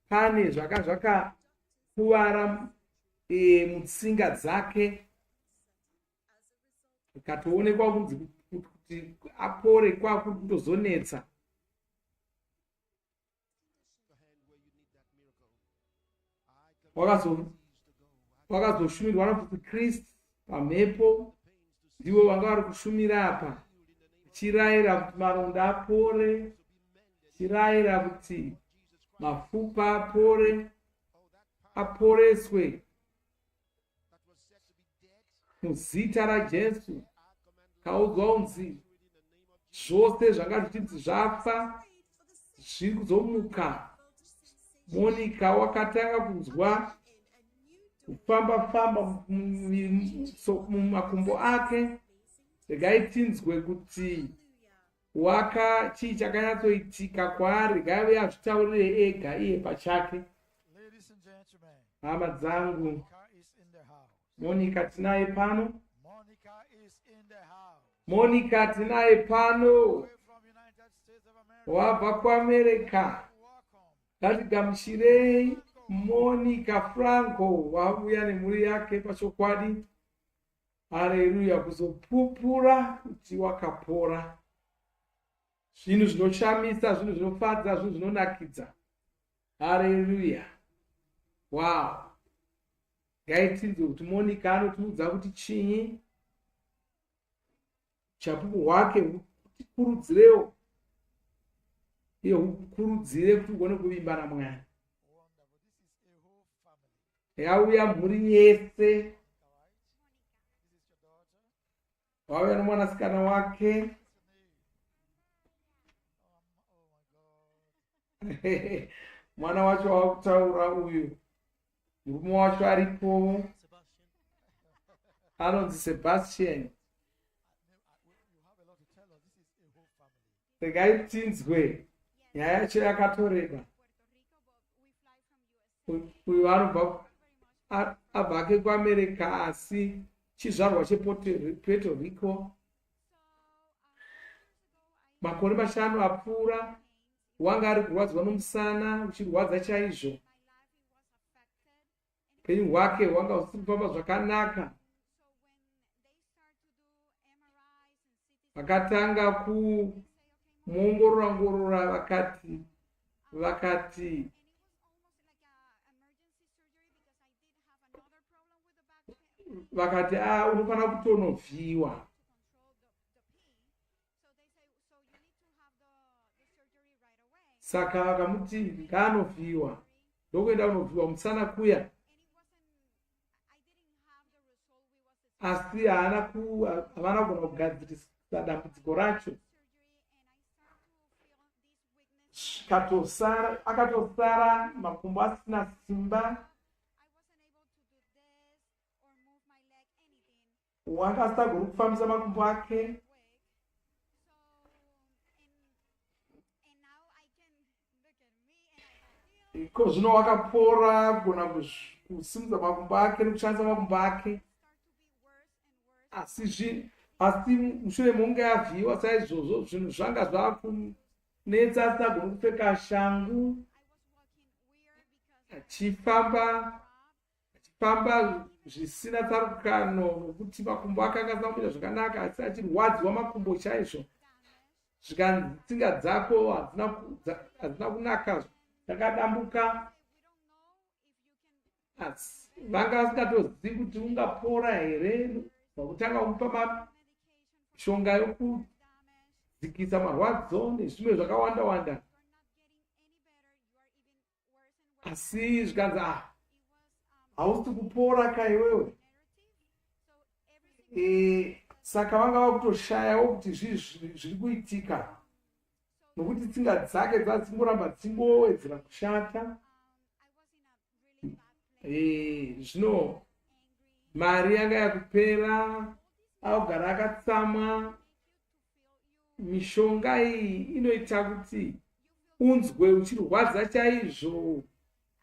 S14: pane zvakakuvara mutsinga dzake. Ikatoonekwa kuti apore kwakuri kutozonetsa. Wakazoshumirwa nafuti Kristu pamhepo, ndivo vanga vari kushumira apa, chirayira kuti maronda apore, chirayira kuti mapfupa apore, aporeswe muzita raJesu. Kaudzwa unzi zvose zvanga zvichidzi zvafa zviri kuzomuka. Monica wakatanga kunzwa kufamba mumakumbo ake. Regai tinzwe kuti chii chakanyatsoitika kwaari, regai azvitaurire ega iye pachake. Hama dzangu, Monica tinaye pano. Monica tinaye pano. Wabva kuAmerica. Ngatigamuchirei Monica Franco, wauya nemhuri yake pachokwadi. Haleluya, kuzopupura kuti wakapora. Zvinhu zvinoshamisa, zvinhu zvinofadza, zvinhu zvinonakidza. Haleluya. Wow. Ngaitinzwe kuti Monica anotiudza kuti chinyi. Chapupu hwake hutikurudzirewo. Iye hukurudzire kuti ugone kuvimba naMwari. Yauya mhuri yese. Wauya nomwanasikana wake. mwana wacho wakutaura uyu murume wacho aripo anonzi Sebastian. Regai tinzwe nyaya yacho yakatoreba. Uyu abva ke kuAmerica asi chizvarwa chePuerto Rico. Makore 5 apfuura wanga ari kurwadzwa nomusana uchirwadza chaizvo. Upenyu hwake hwanga husiri kufamba zvakanaka. Vakatanga kumuongorora vakati unofanira kutonovhiyiwa. Saka vakamuti ngaanovhiyiwa. Ndokuenda kunovhiyiwa musana kuya. Asi havana kugona kugadzirisa dambudziko racho. Akatosara makumbo asina simba. Wanga asagona kufambisa makumbo ake. Iko zvino wakapora kugona kusimudza makumbo ake nekushandisa makumbo ake. Asi mushure mokunge avhiyiwa saizvozvo zvinhu zvanga zvakunetsa, asagona kupfeka shangu, achifamba zvisina tsarukano nokuti makumbo ake akasina kumira zvakanaka, asi achirwadziwa makumbo chaizvo. Zvikanzi tsinga dzako hadzina kunaka, dzakadambuka. Asi vanga vasingatozivi kuti ungapora here. Vakutanga kumupa mishonga yokudzikisa marwadzo nezvimwe zvakawanda. Asi zvikanzi hausi kupora kaiwewe. Saka vanga vakutoshayawo kuti zviri kuitika. Nokuti tsinga dzake dzadzingoramba dzingowedzera kushata. Zvino mari yanga yakupera, akagara akatsamwa. Mishonga iyi inoita kuti unzwe uchirwadza chaizvo,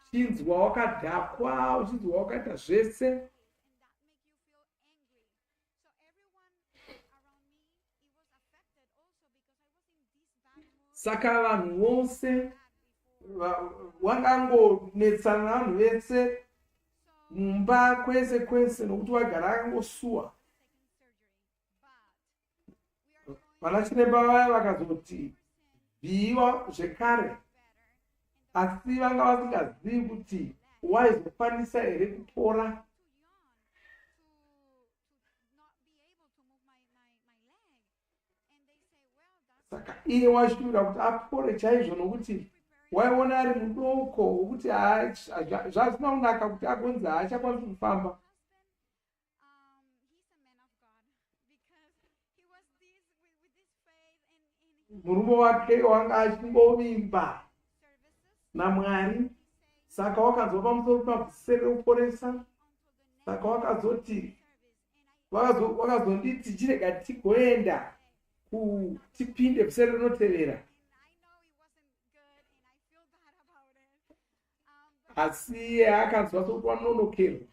S14: uchinzwa wakadhakwa, uchinzwa wakaita zvese. Saka vanhu vose wangangonetsana navanhu vese mumba kwese nokuti wagara akangosuwa. Vana chiremba vaya vakazoti vhiyiwa zvekare, asi vanga vasingazivi kuti waizokwanisa here kupora. Saka iye washuvira kuti apore chaizvo nokuti waiona ari mudoko wokuti zvazvina kunaka kuti agonzi haachakwanisi kufamba. Murume wake wanga achingovimba naMwari. Saka wakanzwa pamusoro paVhuserere ReKuporesa. Saka wakazonditi chirega tigoenda tipinde Vhuserere rinotevera. Asi iye akanzwa sokuti wanonokerwa.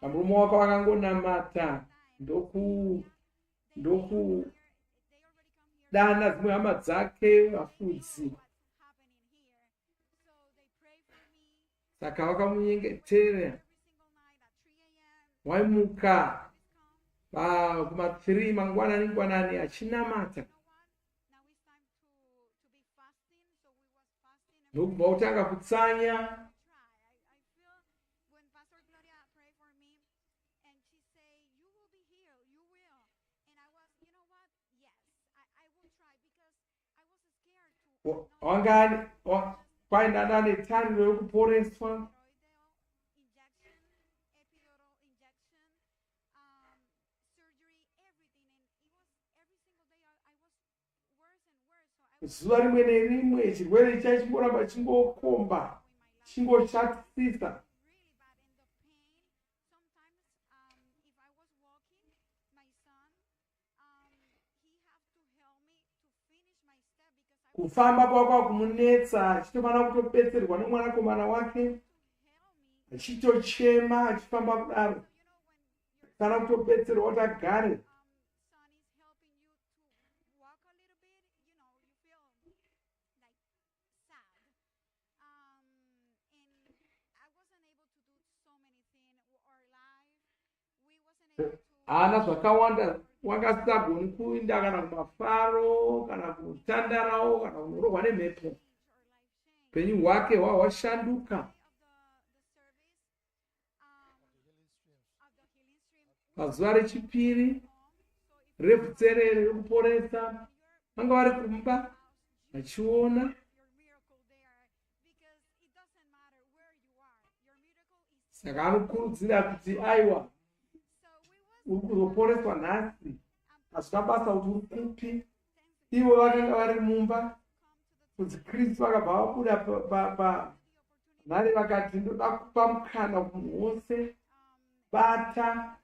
S14: Murume wake wakangonamata ndokudana dzimwe hama dzake vafudzi. Saka vakamunyengetera. Waimuka kuma3 mangwanani achinamata. Ndokubva kutanga kutsanya. Wanga kwaenda netariro yokuporeswa. zuva rimwe nerimwe chirwere chachingoramba chingokomba chingoshatisisa. Kufamba kwakwa kumunetsa achitofanira kutopetserwa nomwanakomana wake achitochema achifamba kudaro kana kutopetserwa kuti agare. Haana zvakawanda wangasagoni kuenda kana kumafaro kana kutandarawo kana kunorohwa nemhepo. Upenyu hwake hwashanduka. Pazuva rechipiri reVhuserere ReKuporesa vanga vari kumba vachiona. Saka anokurudzira kuti aiwa uri kuzoporeswa nhasi, hazvina basa kuti uri kupi. Ivo vakanga vari mumba kuti Kristu vakabva vabuda panhare vakati ndoda kupa mukana kumunhu wose, bata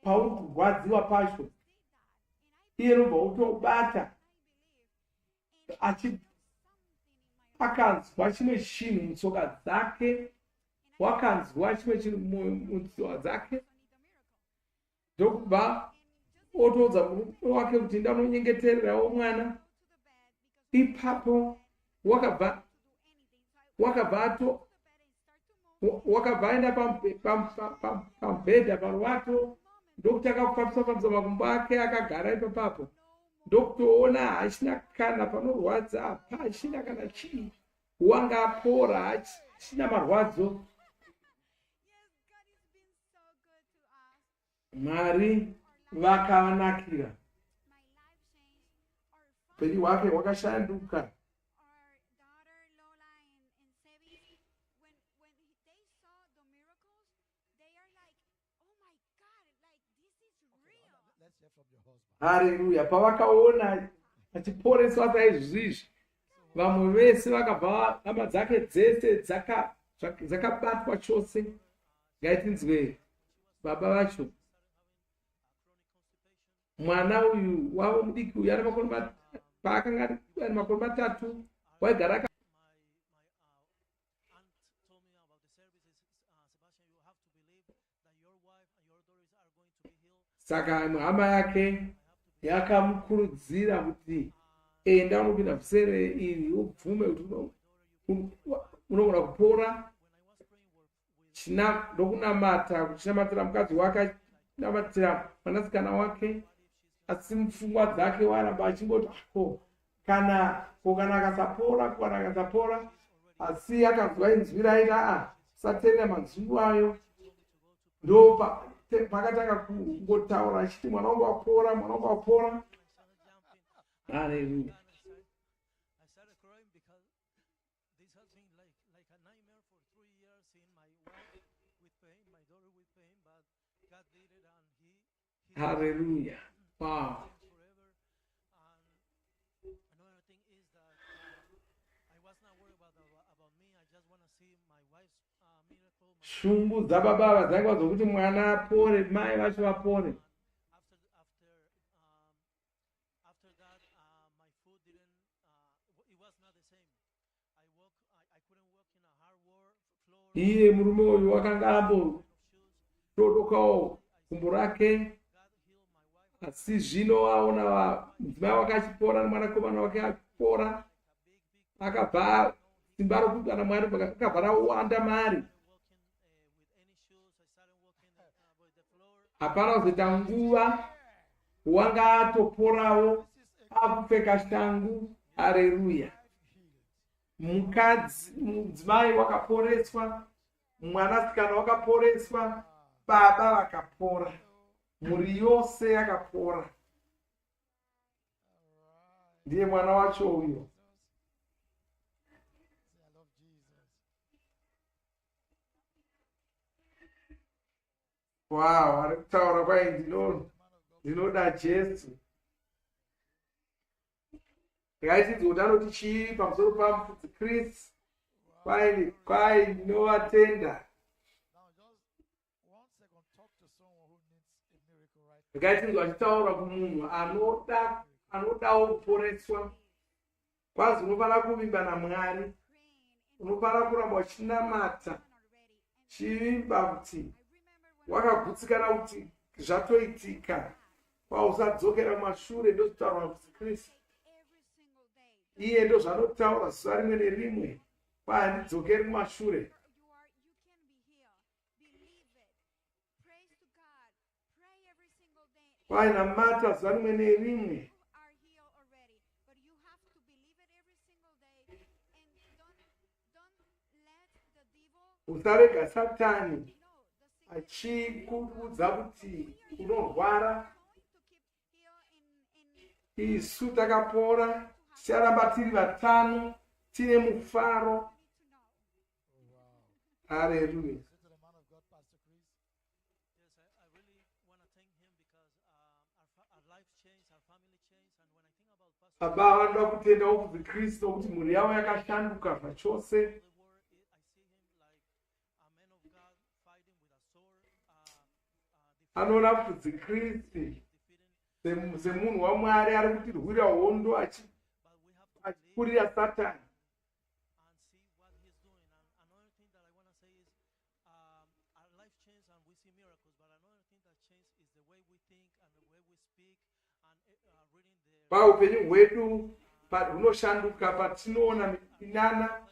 S14: pauri kurwadziwa pacho. Iye nobva utobata akanzwa chimwe chinhu mutsoka dzake, wakanzwa chimwe chinhu mutsoka dzake, ndokubva otoudza murume wake kuti ndanonyengetererawo mwana. Ipapo wakabva aenda pamubhedha paruwato, ndokutanga kufambisa makumbo ake akagara ipapapo. Ndokutoona hachina kana panorwadza, hapachina kana chii, wanga apora, hachina marwadzo. Mwari vakanakira, upenyu hwake hwakashanduka. Haleluya. Pavakaona achiporeswa saizvizvi, vamwe vese vakabva hama dzake dzese dzakabatwa chose. Ngaitinzwe baba vacho. Mwana uyu wavo mudiki uyu paakanga ari makore 3 waigara. Saka hama yake yakamukurudzira kuti enda unopinda Vhuserere iri ubvume kuti unogona kupora. Kuchinamatira mukadzi wake, achinamatira mwanasikana wake, asi mupfungwa dzake waramba achingoti kana akasapora. Asi akanzwa inzwi raita saterera manzwi ayo, ndo pakatanga kungotaura achiti mwana wangu wapora. Haleluya. Hallelujah. Wow. Shungu dzababa dzanga dzokuti mwana apore, mai vacho vapore. Iye murume uyu wakanga ambotodokawo gumbo rake, asi zvino aona mudzimai wake achipora nemwanakomana wake apora, akabva simba rokugana Mwari akabva rawanda maari. Hapana kuzoita nguva wanga atoporawo, akupfeka shangu. Haleluya. Mudzimai wakaporeswa, mwanasikana wakaporeswa, baba vakapora, mhuri yose yakapora. Ndiye mwana wacho uyo. Wow, ari kutaura kwai ndinoda Jesu. Ngaitidze kuti anoti chii pamusoro paMufudzi Chris. Kwai ndinovatenda. Ngaitidze achitaura kumunhu anodawo kuporeswa. Kwazi unofanira kuvimba naMwari. Unofanira kuramba uchinamata. Chivimba kuti wakagutsikana kuti zvatoitika. Usadzokera kumashure ndozvitaura Mufudzi Chris. Iye ndozvanotaura zuva rimwe nerimwe. Handidzokeri kumashure. Namata zuva rimwe nerimwe. Usarega Satani achikuudza kuti unorwara. Isu takapora, ticharamba tiri vatano, tine mufaro. Hallelujah. Baba vanoda kutenda Mufudzi Chris nokuti mhuri yavo yakashanduka zvachose. Anoona Mufudzi Chris semunhu waMwari ari kutirwira hondo achikurira Satani. Paupenyu hwedu hunoshanduka patinoona minana,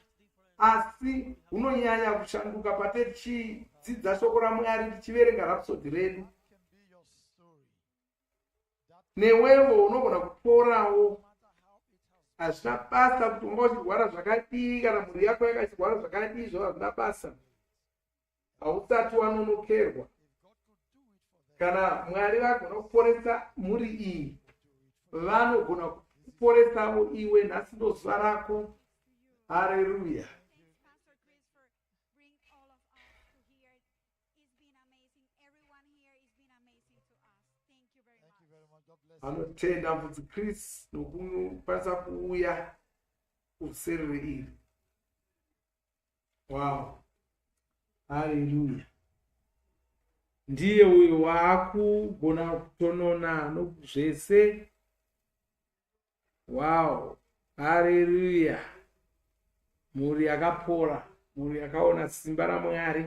S14: asi hunonyanya kushanduka patetichidzidza shoko raMwari tichiverenga rhapsodi redu. Newewo unogona kuporawo. Hazvina basa kuti unga uchirwara zvakadii kana mhuri yako yakachirwara zvakadii, zvo hazvina basa. Hausati wanonokerwa. Kana Mwari vagona kuporesa mhuri iyi, vanogona kuporesawo iwe. Nhasi ndozuva rako. Haleluya. Anotenda Mufudzi Chris nokukwanisa kuuya Vhuserere iri. Wow. Haleluya. Ndiye uyo waakugona kutonona nokuzvese. Wow. Haleluya. Mhuri yakapora, mhuri yakaona simba raMwari.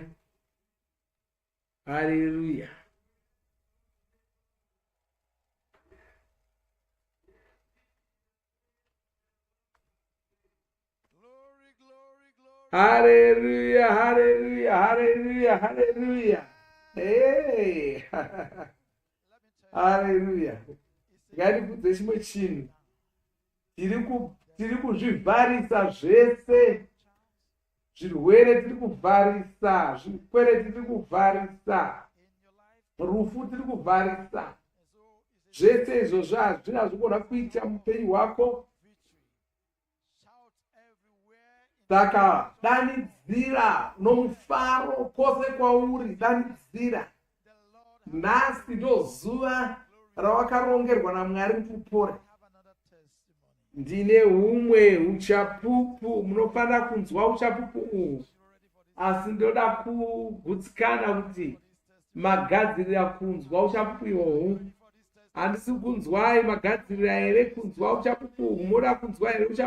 S14: Haleluya. Hallelujah, hallelujah, hallelujah, hallelujah. Hey. Hallelujah. Ngatibvunze chimwe chinhu. Tiri kuzvivharisa zvese. Zvirwere tiri kuvharisa, zvikwere tiri kuvharisa. Rufu tiri kuvharisa. Zvese izvozvo hazvina zvigona kuita mupenyu hwako. Saka danidzira nomufaro kwose kwauri, danidzira. Nhasi ndozuva rawakarongerwa naMwari kuti upore. Ndine humwe uchapupu, munofanira kunzwa uchapupu uhu. Asi ndoda kugutsikana kuti magadzirira kunzwa uchapupu ihwohwo. Handisi kunzwai magadzirira here kunzwa uchapupu uhu. Moda kunzwa here uchapupu?